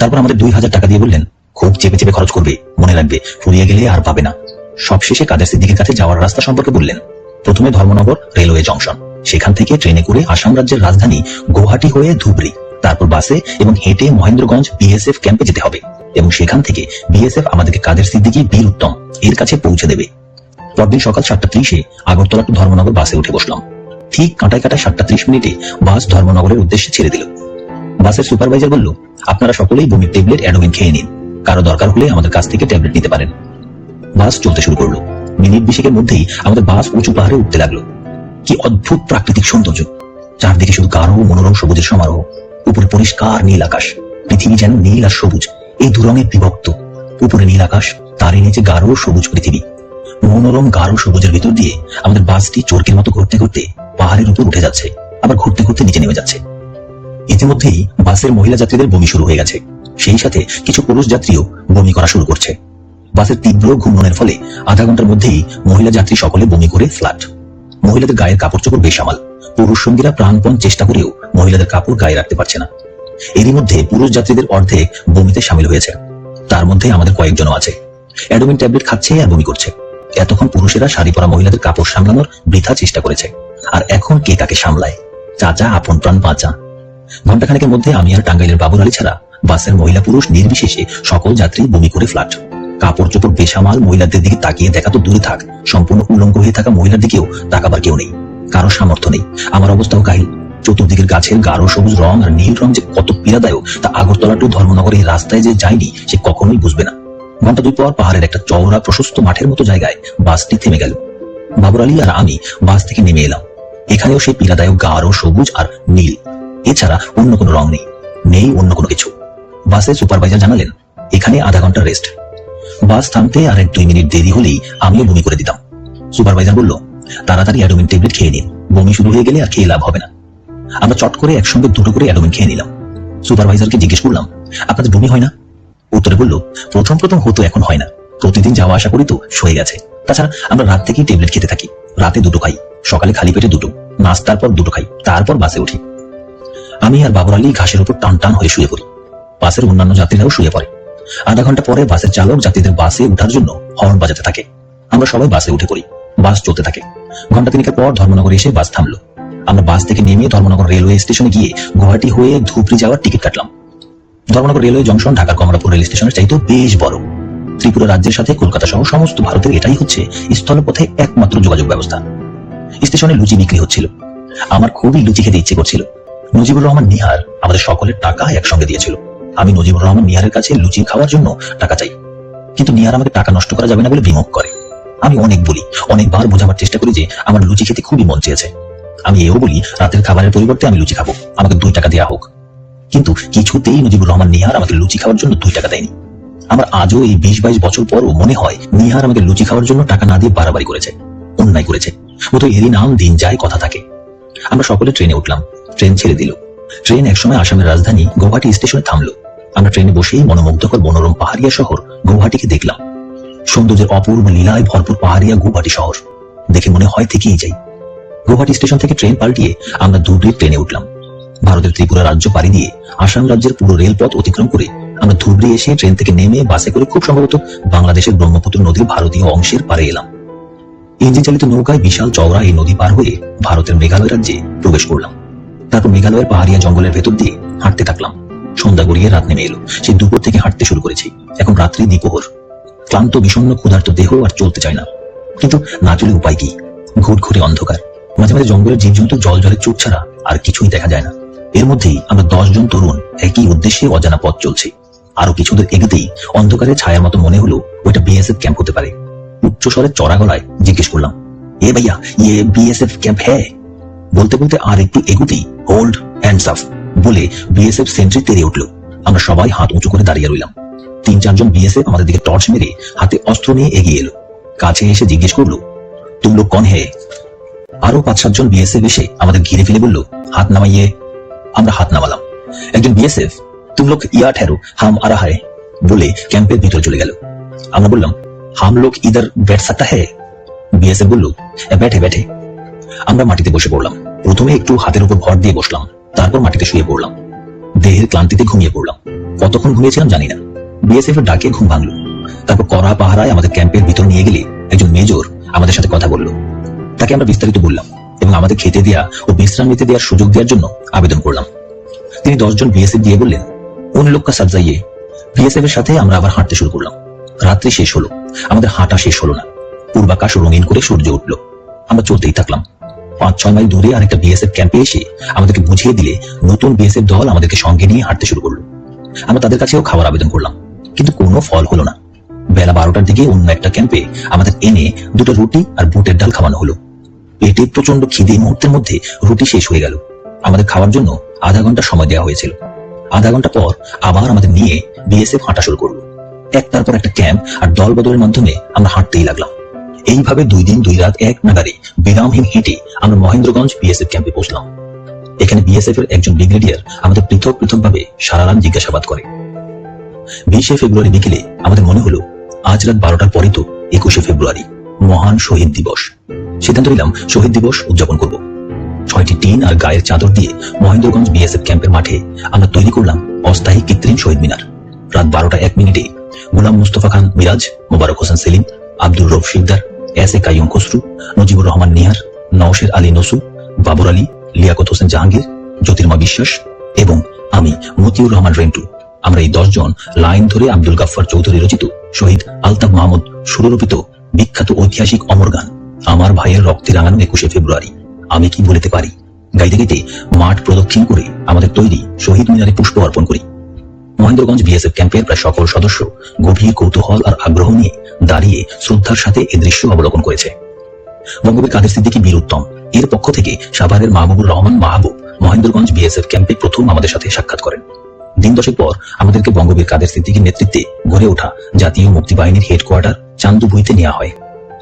তারপর আমাদের 2000 টাকা দিয়ে বললেন, খুব চেপে চেপে খরচ করবে, মনে রাখবে, ফুরিয়ে গেলে আর পাবে না। সবশেষে কাদের সিদ্দিকীর কাছে যাওয়ার রাস্তা সম্পর্কে বললেন। প্রথমে ধর্মনগর রেলওয়ে জংশন, সেখান থেকে ট্রেনে করে আসাম রাজ্যের রাজধানী গুয়াহাটি হয়ে ধুবড়ি, তারপর বাসে এবং হেঁটে মহেন্দ্রগঞ্জ বিএসএফ ক্যাম্পে যেতে হবে এবং সেখান থেকে বিএসএফ আমাদেরকে কাদের সিদ্দিকী বীর উত্তম এর কাছে পৌঁছে দেবে। পরদিন সকাল 7:30 আগরতলা টু ধর্মনগর বাসে উঠে বসলাম। ঠিক কাঁটায় 7:30 বাস ধর্মনগরের উদ্দেশ্যে ছেড়ে দিল। বাসের সুপারভাইজার বলল, আপনারা সকলেই বমির ট্যাবলেট অ্যাডোমিন খেয়ে নিন, কারো দরকার হলে আমাদের কাছ থেকে ট্যাবলেট নিতে পারেন। বাস চলতে শুরু করলো। মিনিট 20 মধ্যেই আমাদের বাস উঁচু পাহাড়ে উঠতে লাগলো। কি অদ্ভুত প্রাকৃতিক সৌন্দর্য! চারদিকে শুধু গাঢ় মনোরম সবুজের সমারোহ। উপরে পরিষ্কার নীল আকাশ, পৃথিবী যেন নীল আর সবুজ এই দুরঙে বিভক্ত। উপরে নীল আকাশ, তারই নিচে গাঢ় সবুজ পৃথিবী। মনোরম গাঢ় সবুজের ভিতর দিয়ে আমাদের বাসটি চোরকের মতো ঘুরতে ঘুরতে পাহাড়ের উপর উঠে যাচ্ছে, আবার ঘুরতে ঘুরতে নিচে নেমে যাচ্ছে। ইতিমধ্যেই বাসের মহিলা যাত্রীদের বমি শুরু হয়ে গেছে। সেই সাথে কিছু পুরুষ যাত্রীও বমি করা শুরু করছে। বাসের তীব্র ঘূর্ণনের ফলে আধা ঘন্টার মধ্যেই মহিলা যাত্রী সকলে বমি করে ফ্ল্যাট। মহিলাদের গায়ের কাপড় চোপড় বেসামাল। পুরুষ সঙ্গীরা প্রাণপণ চেষ্টা করেও মহিলাদের কাপড় গায়ে রাখতে পারছে না। এরই মধ্যে পুরুষ যাত্রীদের অর্ধেক বমিতে সামিল হয়েছে। তার মধ্যে আমাদের কয়েকজনও আছে। অ্যাডোমিন ট্যাবলেট খাচ্ছে আর বমি করছে। এতক্ষণ পুরুষেরা শাড়ি পরা মহিলাদের কাপড় সামলানোর বৃথা চেষ্টা করেছে, আর এখন কে কাকে সামলায়? চাচা আপন প্রাণ বাঁচা। ঘন্টাখানেকের মধ্যে আমি আর টাঙ্গাইলের বাবুর আলী ছাড়া বাসের মহিলা পুরুষ নির্বিশেষে সকল যাত্রী বমি করে ফ্ল্যাট। কাপড় চোপড় বেসামাল মহিলাদের দিকে তাকিয়ে দেখা তো দূরে থাক, সম্পূর্ণ উলঙ্গ হয়ে থাকা মহিলার দিকেও তাকাবার কেউ নেই, কারো সামর্থ্য নেই। আমার অবস্থাও কাহিল। চতুর্দিকের গাছের গাঢ় সবুজ রং আর নীল রং যে কত পীড়াদায়ক তা আগরতলা টু ধর্মনগর এই রাস্তায় যে যায়নি সে কখনোই বুঝবে না। ঘন্টা 2 পর পাহাড়ের একটা চওড়া প্রশস্ত মাঠের মতো জায়গায় বাসটি থেমে গেল। বাবুর আলী আর আমি বাস থেকে নেমে এলাম। এখানেও সেই পীড়াদায়ক গাঢ় সবুজ আর নীল, এছাড়া অন্য কোনো রং নেই, নেই অন্য কোনো কিছু। বাসের সুপারভাইজার জানালেন, এখানে আধা ঘন্টা রেস্ট। বাস থামতে আর 1-2 মিনিট দেরি হলেই আমিও বমি করে দিতাম। সুপারভাইজার বলল, তাড়াতাড়ি অ্যাডোমিন ট্যাবলেট খেয়ে নিন, বমি শুরু হয়ে গেলে আর খেয়ে লাভ হবে না। আমরা চট করে একসঙ্গে 2টো করে অ্যাডোমিন খেয়ে নিলাম। সুপারভাইজারকে জিজ্ঞেস করলাম, আপনাদের বমি হয় না? উত্তরে বলল, প্রথম হতো, এখন হয় না। প্রতিদিন যাওয়া আসা করি তো সয়ে গেছে। তাছাড়া আমরা রাত থেকেই ট্যাবলেট খেতে থাকি। রাতে 2টো খাই, সকালে খালি পেটে 2টো, নাস্তার পর 2টো খাই, তারপর বাসে উঠি। আমি আর বাবুর আলী ঘাসের উপর টান টান হয়ে শুয়ে পড়ি। বাসের অন্যান্য যাত্রীরাও শুয়ে পড়ে। আধা ঘন্টা পরে বাসের চালক যাত্রীদের বাসে উঠার জন্য হর্ন বাজাতে থাকে। আমরা সবাই বাসে উঠে পড়ি। বাস চলতে থাকে। ঘন্টা তিনেকের পর ধর্মনগর এসে বাস থামলো। আমরা বাস থেকে নেমে ধর্মনগর রেলওয়ে স্টেশনে গিয়ে গুয়াহাটি হয়ে ধুবড়ি যাওয়ার টিকিট কাটলাম। ধর্মনগর রেলওয়ে জংশন ঢাকার কমলাপুর রেল স্টেশনের চাইতেও বেশ বড়। ত্রিপুরা রাজ্যের সাথে কলকাতা সহ সমস্ত ভারতের এটাই হচ্ছে স্থলপথে একমাত্র যোগাযোগ ব্যবস্থা। স্টেশনে লুচি বিক্রি হচ্ছিল। আমার খুবই লুচি খেতে ইচ্ছে করছিল। নজিবুর রহমান নিহার আমাদের সকলের টাকা একসঙ্গে দিয়েছিল। আমি নজিবুর রহমান নিহারের কাছে লুচি খাওয়ার জন্য টাকা চাই, কিন্তু নিহার আমাকে টাকা নষ্ট করা যাবে না বলে বিমুখ করে। আমি অনেক বলি, অনেকবার বোঝাবার চেষ্টা করি যে আমার লুচি খেতে খুবই মন চেয়েছে। আমি এও বলি রাতের খাবারের পরিবর্তে আমি লুচি খাবো, আমাকে 2 টাকা দেওয়া হোক। কিন্তু কিছুতেই নজিবুর রহমান নিহার আমাকে লুচি খাওয়ার জন্য 2 টাকা দেয়নি। আমার আজও এই 20-22 বছর পরও মনে হয় নিহার আমাকে লুচি খাওয়ার জন্য টাকা না দিয়ে বাড়াবাড়ি করেছে, অন্যায় করেছে। ও তো এরই নাম দিন যায় কথা থাকে। আমরা সকলে ট্রেনে উঠলাম। ট্রেন ছেড়ে দিল। ট্রেন একসময় আসামের রাজধানী গৌহাটি স্টেশনে থামলো। আমরা ট্রেনে বসেই মনোমুগ্ধকর মনোরম পাহাড়িয়া শহর গৌহাটিকে দেখলাম। সৌন্দর্যের অপূর্ব লীলায় ভরপুর পাহাড়িয়া গৌহাটি শহর দেখে মনে হয় থেকেই যাই। গৌহাটি স্টেশন থেকে ট্রেন পাল্টিয়ে আমরা ধুবড়ির ট্রেনে উঠলাম। ভারতের ত্রিপুরা রাজ্য পাড়ি দিয়ে আসাম রাজ্যের পুরো রেলপথ অতিক্রম করে আমরা ধুবড়ি এসে ট্রেন থেকে নেমে বাসে করে খুব সম্ভবত বাংলাদেশের ব্রহ্মপুত্র নদীর ভারতীয় অংশের পারে এলাম। ইঞ্জিন চালিত নৌকায় বিশাল চওড়া এই নদী পার হয়ে ভারতের মেঘালয় রাজ্যে প্রবেশ করলাম। তারপর মেঘালয়ের পাহাড়িয়া জঙ্গলের ভেতর দিয়ে হাঁটতে থাকলাম। সন্ধ্যা গড়িয়ে রাত নেমে এলো। সেই দুপুর থেকে হাঁটতে শুরু করেছি। এখন রাত্রি দ্বিপ্রহর। ক্লান্ত বিষণ্ণ ক্ষুধার্ত দেহ আর চলতে চায় না, কিন্তু না চলে উপায় কি? ঘুটঘুরে অন্ধকার। মাঝে মাঝে জঙ্গলের জীবজন্তু জল জলের চোখ ছাড়া আর কিছুই দেখা যায় না। এর মধ্যেই আমরা 10 জন তরুণ একই উদ্দেশ্যে অজানা পথ চলছি। আরো কিছুদের এগোতেই অন্ধকারে ছায়ার মতো মনে হলো ওইটা বিএসএফ ক্যাম্প হতে পারে। উচ্চ স্বরে চড়া গলায় জিজ্ঞেস করলাম, এ ভাইয়া ইয়ে বিএসএফ ক্যাম্প হ্যাঁ? বলতে বলতে আর একটু এগোতেই হোল্ড হ্যান্ডস আপ বলে বিএসএফ সেন্ট্রি তেড়ে উঠল। আমরা সবাই হাত উঁচু করে দাঁড়িয়ে রইলাম। 3-4 জন বিএসএফ আমাদের দিকে টর্চ মেরে হাতে অস্ত্র নিয়ে এগিয়ে এলো। কাছে এসে জিজ্ঞেস করলো, তুম লোক কন হে? আরো 5-7 জন বিএসএফ এসে আমাদের ঘিরে ফেলে বলল, হাত নামাইয়ে। আমরা হাত নামালাম। একজন বিএসএফ, তুম লোক ইয়া ঠেরো হাম আ রাহা হ্যায় বলে ক্যাম্পের ভিতরে চলে গেল। আমরা বললাম, হাম লোক ইধার बैठ सकता है? বিএসএফ বলল, बैठे बैठे। আমরা মাটিতে বসে পড়লাম। প্রথমে একটু হাতের উপর ভর দিয়ে বসলাম, তারপর মাটিতে শুয়ে পড়লাম। দেহের ক্লান্তিতে ঘুমিয়ে পড়লাম। কতক্ষণ ঘুমিয়েছিলাম জানি না। বিএসএফ এর ডাকে ঘুম ভাঙলো। তারপর কড়া পাহারায় আমাদের ক্যাম্পের ভিতর নিয়ে গেলে একজন মেজর আমাদের সাথে কথা বলল। তাকে আমরা বিস্তারিত বললাম এবং আমাদের খেতে দেয়া ও বিশ্রাম নিতে দেওয়ার সুযোগ দেওয়ার জন্য আবেদন করলাম। তিনি 10 জন বিএসএফ দিয়ে বললেন, উন লোক কা সাথ যাইয়ে। বিএসএফ এর সাথে আমরা আবার হাঁটতে শুরু করলাম। রাত্রি শেষ হলো, আমাদের হাঁটা শেষ হলো না। পূর্বাকাশ রঙিন করে সূর্য উঠল। আমরা চলতেই থাকলাম। 5-6 মাইল দূরে আরেকটা বিএসএফ ক্যাম্পে এসে আমাদেরকে বুঝিয়ে দিলে নতুন বিএসএফ দল আমাদেরকে সঙ্গে নিয়ে হাঁটতে শুরু করলো। আমরা তাদের কাছেও খাবার আবেদন করলাম, কিন্তু কোনো ফল হলো না। বেলা 12টার দিকে অন্য একটা ক্যাম্পে আমাদের এনে 2টা রুটি আর বুটের ডাল খাওয়ানো হলো। পেটে প্রচন্ড খিদে মুহূর্তের মধ্যে রুটি শেষ হয়ে গেল। আমাদের খাওয়ার জন্য আধা ঘন্টা সময় দেওয়া হয়েছিল। আধা ঘন্টা পর আবার আমাদের নিয়ে বিএসএফ হাঁটা শুরু করলো। একটার পর একটা ক্যাম্প আর দল বদলের মাধ্যমে আমরা হাঁটতেই লাগলাম। এইভাবে 2 দিন 2 রাত এক নাগারে বিরামহীন হেঁটে আমরা মহেন্দ্রগঞ্জ বিএসএফ ক্যাম্পে পৌঁছলাম। এখানে বিএসএফ এর একজন ব্রিগেডিয়ার আমাদের পৃথক পৃথকভাবে সারা রাত জিজ্ঞাসাবাদ করে। 20শে ফেব্রুয়ারি বিকেলে আমাদের মনে হলো আজ রাত 12টার পরে তো 21শে ফেব্রুয়ারি, মহান শহীদ দিবস। সিদ্ধান্ত নিলাম শহীদ দিবস উদযাপন করব। 6টি টিন আর গায়ের চাদর দিয়ে মহেন্দ্রগঞ্জ বিএসএফ ক্যাম্পের মাঠে আমরা তৈরি করলাম অস্থায়ী কৃত্রিম শহীদ মিনার। রাত 12টা 1 মিনিটে গোলাম মুস্তফা খান মিরাজ, মোবারক হোসেন সেলিম, আব্দুর রব শিকদার, এস.এ. কাইয়ুম খসরু, নজিবুর রহমান নিহার, নওশের আলী নসু, বাবর আলী, লিয়াকত হোসেন জাহাঙ্গীর, জ্যোতির্ময় বিশ্বাস এবং আমি মতিউর রহমান রেন্টু, আমরা এই 10 জন লাইন ধরে আব্দুল গাফফার চৌধুরী রচিত শহীদ আলতাফ মাহমুদ সুররূপিত বিখ্যাত ঐতিহাসিক অমর গান আমার ভাইয়ের রক্তে রাঙানো 21শে ফেব্রুয়ারি আমি কি বলতে পারি গাইতে গাইতে মাঠ প্রদক্ষিণ করে আমাদের তৈরি শহীদ মিনারে পুষ্প অর্পণ করি। মহেন্দ্রগঞ্জ বিএসএফ ক্যাম্পের প্রায় সকল সদস্য গভীর কৌতূহল আর আগ্রহ নিয়ে দাঁড়িয়ে শ্রদ্ধার সাথে এই দৃশ্য অবলোকন করেছে। বঙ্গবীর কাদের সিদ্দিকী বীর উত্তম এর পক্ষ থেকে সাভারের মাহবুবুর রহমান মাহবুব মহেন্দ্রগঞ্জ বিএসএফ ক্যাম্পে প্রথম আমাদের সাথে সাক্ষাৎ করেন। দিন 10 পর আমাদেরকে বঙ্গবীর কাদের সিদ্দিকীর নেতৃত্বে গড়ে ওঠা জাতীয় মুক্তি বাহিনীর হেডকোয়ার্টার চান্দুভুইতে নেওয়া হয়।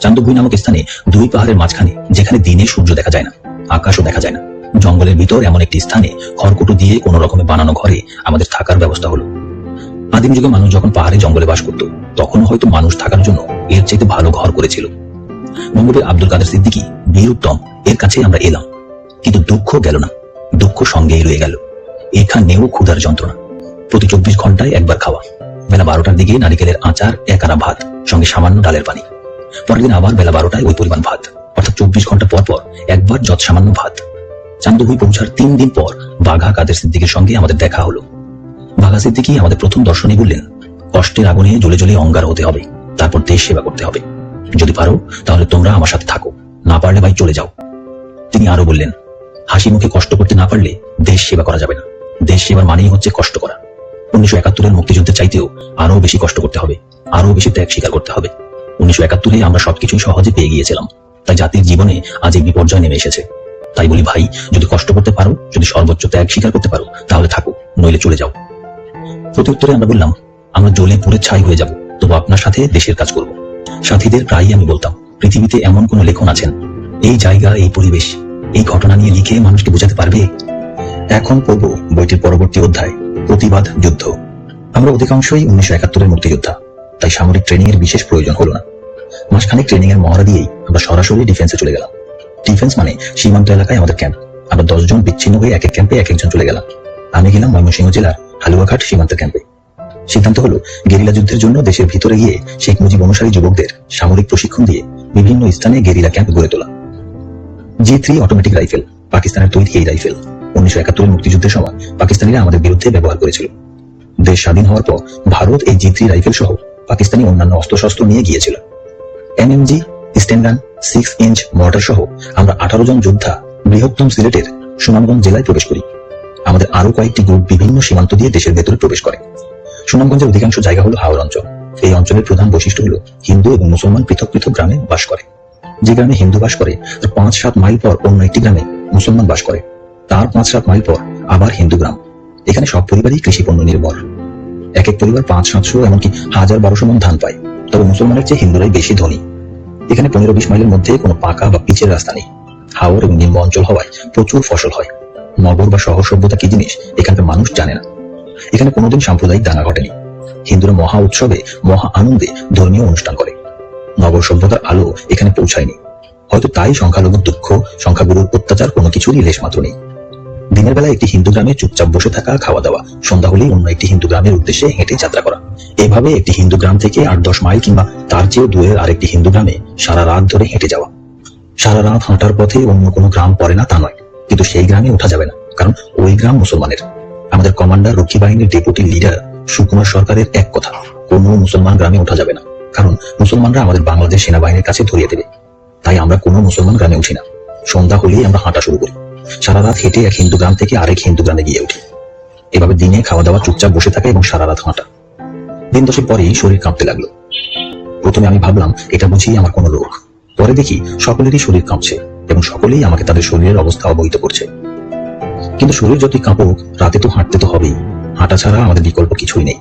চান্দুভুই নামক স্থানে 2 পাহাড়ের মাঝখানে, যেখানে দিনে সূর্য দেখা যায় না, আকাশও দেখা যায় না, জঙ্গলের ভিতর এমন একটি স্থানে খড়কুটো দিয়ে কোন রকমে বানানো ঘরে আমাদের থাকার ব্যবস্থা হলো। আদিম যুগে মানুষ যখন পাহাড়ে জঙ্গলে বাস করত তখন হয়তো মানুষ থাকার জন্য এর চাইতে ভালো ঘর করেছিল। বঙ্গবীর আব্দুল কাদের সিদ্দিকী বীর উত্তম এর কাছে আমরা এলাম, কিন্তু দুঃখ গেল না, দুঃখ সঙ্গেই রয়ে গেল। এখানেও ক্ষুধার যন্ত্রণা। প্রতি 24 ঘন্টায় একবার খাওয়া। বেলা 12টার দিকে নারিকেলের আচার, 1 আনা ভাত, সঙ্গে সামান্য ডালের পানি। পরের দিন আবার বেলা 12টায় ওই পরিমাণ ভাত, অর্থাৎ 24 ঘন্টা পর পর একবার যৎ সামান্য ভাত। চান্দুভুই পৌঁছার 3 দিন পর বাঘা কাদের সিদ্দিকের সঙ্গে আমাদের দেখা হলো। বাঘা সিদ্দিকী আমাদের প্রথম দর্শনে বললেন, কষ্টের আগুনে জ্বলে জ্বলে অঙ্গার হতে হবে, তারপর দেশ সেবা করতে হবে। যদি পারো তাহলে তোমরা আমার সাথে থাকো, না পারলে ভাই চলে যাও। তিনি আরো বললেন, হাসি মুখে কষ্ট করতে না পারলে দেশ সেবা করা যাবে না। দেশ সেবার মানেই হচ্ছে কষ্ট করা। 1971-এর মুক্তিযুদ্ধের চাইতেও আরো বেশি কষ্ট করতে হবে, আরো বেশি ত্যাগ স্বীকার করতে হবে। 1971-এ আমরা সবকিছুই সহজে পেয়ে গিয়েছিলাম, তাই জাতির জীবনে আজ এই বিপর্যয় নেমে এসেছে। তাই বলি ভাই, যদি কষ্ট করতে পারো, যদি সর্বোচ্চ ত্যাগ স্বীকার করতে পারো, তাহলে থাকো, নইলে চলে যাও। প্রত্যুত্তরে আমরা বললাম, আমরা জ্বলে পুড়ে ছাই হয়ে যাব, তবু আপনার সাথে দেশের কাজ করব। সাথীদের প্রায়ই আমি বলতাম, পৃথিবীতে এমন কোন লেখক আছেন এই জায়গা, এই পরিবেশ, এই ঘটনা নিয়ে লিখে মানুষকে বোঝাতে পারবে? এখন পড়ব বইটির পরবর্তী অধ্যায়, প্রতিবাদ যুদ্ধ। আমরা অধিকাংশই 1971-এর মুক্তিযোদ্ধা, তাই সামরিক ট্রেনিং এর বিশেষ প্রয়োজন হলো না। মাসখানেক ট্রেনিং এর মহড়া দিয়েই আমরা সরাসরি ডিফেন্সে চলে গেলাম। ডিফেন্স মানে সীমান্ত এলাকায় আমাদের ক্যাম্প। আমরা 10 জন বিচ্ছিন্ন হয়ে এক এক ক্যাম্পে এক একজন চলে গেলাম। আমি গেলাম ময়মনসিংহ জেলার হালুয়াঘাট সীমান্তের ক্যাম্পে। সিদ্ধান্ত হলো গেরিলা যুদ্ধের জন্য দেশের ভিতরে গিয়ে শেখ মুজিব অনুসারী যুবকদের সামরিক প্রশিক্ষণ দিয়ে বিভিন্ন স্থানে গেরিলা ক্যাম্প গড়ে তোলা। G3 অটোমেটিক রাইফেল, পাকিস্তানের তৈরি এই রাইফেল 1971-এর মুক্তিযুদ্ধের সময় পাকিস্তানিরা আমাদের বিরুদ্ধে ব্যবহার করেছিল। দেশ স্বাধীন হওয়ার পর ভারত এই G3 রাইফেল সহ পাকিস্তানি অন্যান্য অস্ত্রশস্ত্র নিয়ে গিয়েছিল। MMG, স্টেনগান, 6 ইঞ্চ মর্টার সহ আমরা 18 জন যোদ্ধা বৃহত্তম সিলেটের সুনামগঞ্জ জেলায় প্রবেশ করি। আমাদের আরো কয়েকটি গ্রুপ বিভিন্ন সীমান্ত দিয়ে দেশের ভেতরে প্রবেশ করে। সুনামগঞ্জের অধিকাংশ জায়গা হলো হাওর অঞ্চল। এই অঞ্চলের প্রধান বৈশিষ্ট্য হলো হিন্দু এবং মুসলমান পৃথক পৃথক গ্রামে বাস করে। যে গ্রামে হিন্দু বাস করে তার 5-7 মাইল পর অন্য একটি গ্রামে মুসলমান বাস করে, তার 5-7 মাইল পর আবার হিন্দু গ্রাম। এখানে সব পরিবারই কৃষি পণ্য নির্ভর। এক এক পরিবার 500-700 এমনকি 1000-1200 মণ ধান পায়, তবে মুসলমানের চেয়ে হিন্দুরাই বেশি ধনী। এখানে 15-20 মাইলের মধ্যে কোনো পাকা বা পিচের রাস্তা নেই। হাওর এবং নিম্ন অঞ্চল হওয়ায় প্রচুর ফসল হয়। নগর বা শহর সভ্যতা কি জিনিস এখানকার মানুষ জানে না। এখানে কোনোদিন সাম্প্রদায়িক দাঙ্গা ঘটেনি। হিন্দুরা মহা উৎসবে মহা আনন্দে ধর্মীয় অনুষ্ঠান করে। নগর সভ্যতার আলো এখানে পৌঁছায়নি, হয়তো তাই সংখ্যালঘুর দুঃখ, সংখ্যাগুরুর অত্যাচার কোনো কিছুরই লেশ মাত্র নেই। দিনের বেলা একটি হিন্দু গ্রামে চুপচাপ বসে থাকা, খাওয়া দাওয়া, সন্ধ্যা হলেই অন্য একটি হিন্দু গ্রামের উদ্দেশ্যে হেঁটে যাত্রা করা। এভাবে একটি হিন্দু গ্রাম থেকে 8-10 মাইল কিংবা তার চেয়েও দূরের আরেকটি হিন্দু গ্রামে সারা রাত ধরে হেঁটে যাওয়া। সারা রাত হাঁটার পথে অন্য কোনো গ্রাম পড়ে না তা নয়, কিন্তু সেই গ্রামে ওঠা যাবে না, কারণ ওই গ্রাম মুসলমানের। আমাদের কমান্ডার, রক্ষী বাহিনীর ডেপুটি লিডার সুকুমার সরকারের এক কথা, কোনো মুসলমান গ্রামে ওঠা যাবে না, কারণ মুসলমানরা আমাদের বাংলাদেশ সেনাবাহিনীর কাছে ধরিয়ে দেবে। তাই আমরা কোনো মুসলমান গ্রামে উঠি না। সন্ধ্যা হলেই আমরা হাঁটা শুরু করি। সারা রাত হেঁটে এক হিন্দু গ্রাম থেকে আরেক হিন্দু গ্রামে গিয়ে উঠি। এভাবে দিনে খাওয়া দাওয়া, চুপচাপ বসে থাকা এবং সারা রাত হাঁটা। দিন 10 পরেই শরীর কাঁপতে লাগলো। প্রথমে আমি ভাবলাম এটা বুঝি আমার কোনো রোগ। পরে দেখি সকলেরই শরীর কাঁপছে এবং সকলেই আমাকে তাদের শরীরের অবস্থা অবহিত করছে। কিন্তু শরীর যতই কাঁপুক, রাতে তো হাঁটতে তো হবেই। হাঁটা ছাড়া আমাদের বিকল্প কিছুই নেই।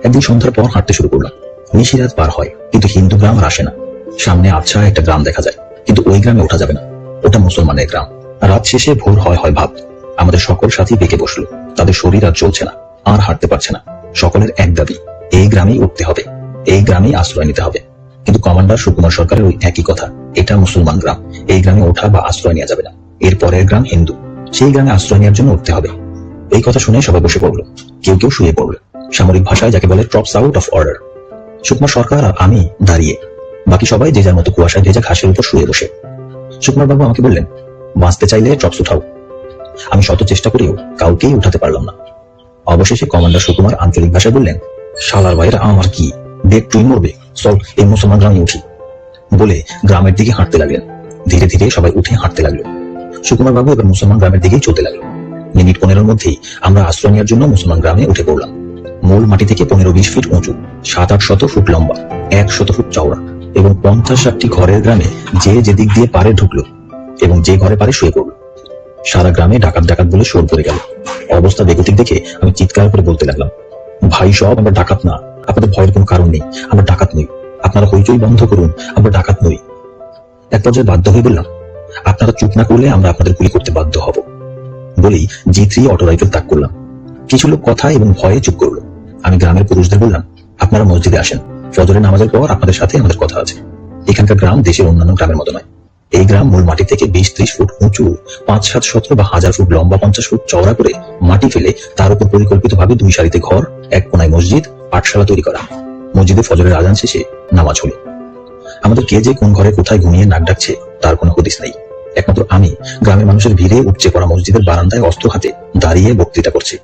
একদিন সন্ধ্যার পর হাঁটতে শুরু করলাম। নিশিরাত পার হয়, কিন্তু হিন্দু গ্রাম আর আসে না। সামনে আচ্ছা একটা গ্রাম দেখা যায়, কিন্তু ওই গ্রামে ওঠা যাবে না, ওটা মুসলমানের গ্রাম। রাত শেষে ভোর হয় ভাব। আমাদের সকল সাথী বেঁকে বসলো। তাদের শরীর আর চলছে না, আর হাঁটতে পারছে না। সকলের এক দাবি, এই গ্রামেই উঠতে হবে, এই গ্রামেই আশ্রয় নিতে হবে। কিন্তু কমান্ডার সুকুমার সরকারের ওই একই কথা, এটা মুসলমান গ্রাম, এই গ্রামে ওঠা বা আশ্রয় নেওয়া যাবে না। এর পরের গ্রাম হিন্দু, সেই গ্রামে আশ্রয় নেওয়ার জন্য উঠতে হবে। এই কথা শুনে সবাই বসে পড়লো, কেউ কেউ শুয়ে পড়লো। সামরিক ভাষায় যাকে বলে ট্রপস আউট অফ অর্ডার। সুকুমার সরকার আর আমি দাঁড়িয়ে, বাকি সবাই যে যার মতো কুয়াশায় ভেজা ঘাসের উপর শুয়ে বসে। সুকুমার বাবু আমাকে বললেন, বাঁচতে চাইলে ট্রপস উঠাও। আমি শত চেষ্টা করেও কাউকেই উঠাতে পারলাম না। অবশেষে কমান্ডার সুকুমার আঞ্চলিক ভাষায় বললেন, শালার ভাইরা আমার কি, বেগ টুই মরবে, চল এই মুসলমান গ্রামে উঠি। বলে গ্রামের দিকে হাঁটতে লাগলেন। ধীরে ধীরে সবাই উঠে হাঁটতে লাগলো। সুকুমার বাবু এবার মুসলমান গ্রামের দিকেই চলতে লাগলো। মিনিট 15-এর মধ্যেই আমরা আশ্রয় নেওয়ার জন্য মুসলমান গ্রামে উঠে পড়লাম। মূল মাটি থেকে 15-20 ফিট উঁচু, 700-800 ফুট লম্বা, 100 ফুট চওড়া এবং 50-60টি ঘরের গ্রামে যে যেদিক দিয়ে পারে ঢুকলো এবং যে ঘরে পারে শুয়ে পড়লো। সারা গ্রামে ডাকাত ডাকাত বলে শোর পড়ে গেল। অবস্থা বেগতিক দেখে আমি চিৎকার করে বলতে লাগলাম, ভাই সব, আমরা ডাকাত না, আপনাদের ভয়ের কোনো কারণ নেই, আমরা ডাকাত নই, আপনারা হইচই বন্ধ করুন, আমরা ডাকাত নই। এক পর্যায়ে বাধ্য হয়ে বললাম, আপনারা চুপ না করলে আমরা আপনাদের গুলি করতে বাধ্য হব। বলেই G3 অটো রাইফেল তাক করলাম। কিছু লোক কথা এবং ভয়ে চুপ করলো। আমি গ্রামের পুরুষদের বললাম, আপনারা মসজিদে আসেন, ফজরের নামাজের পর আপনাদের সাথে আমাদের কথা আছে। এখানকার গ্রাম দেশের অন্যান্য গ্রামের মতো নয়। এই গ্রাম মূল মাটি থেকে 20-30 ফুট উঁচু, 5-7-17 বা 1000 ফুট লম্বা, 50 ফুট চওড়া করে মাটি ফেলে তার উপর পরিকল্পিতভাবে 2 সারিতে ঘর, এক কোনায় মসজিদ, পাঠশালা তৈরি করা। মসজিদে ফজরের আজান শেষে নামাজ হলো। আমাদের কে যে কোন ঘরে কোথায় ঘুমিয়ে নাক ডাকছে তার কোনো হদিস নেই। একমাত্র আমি গ্রামের মানুষের ভিড়ে উপচে পড়া মসজিদের বারান্দায় অস্ত্র হাতে দাঁড়িয়ে বক্তৃতা করছি।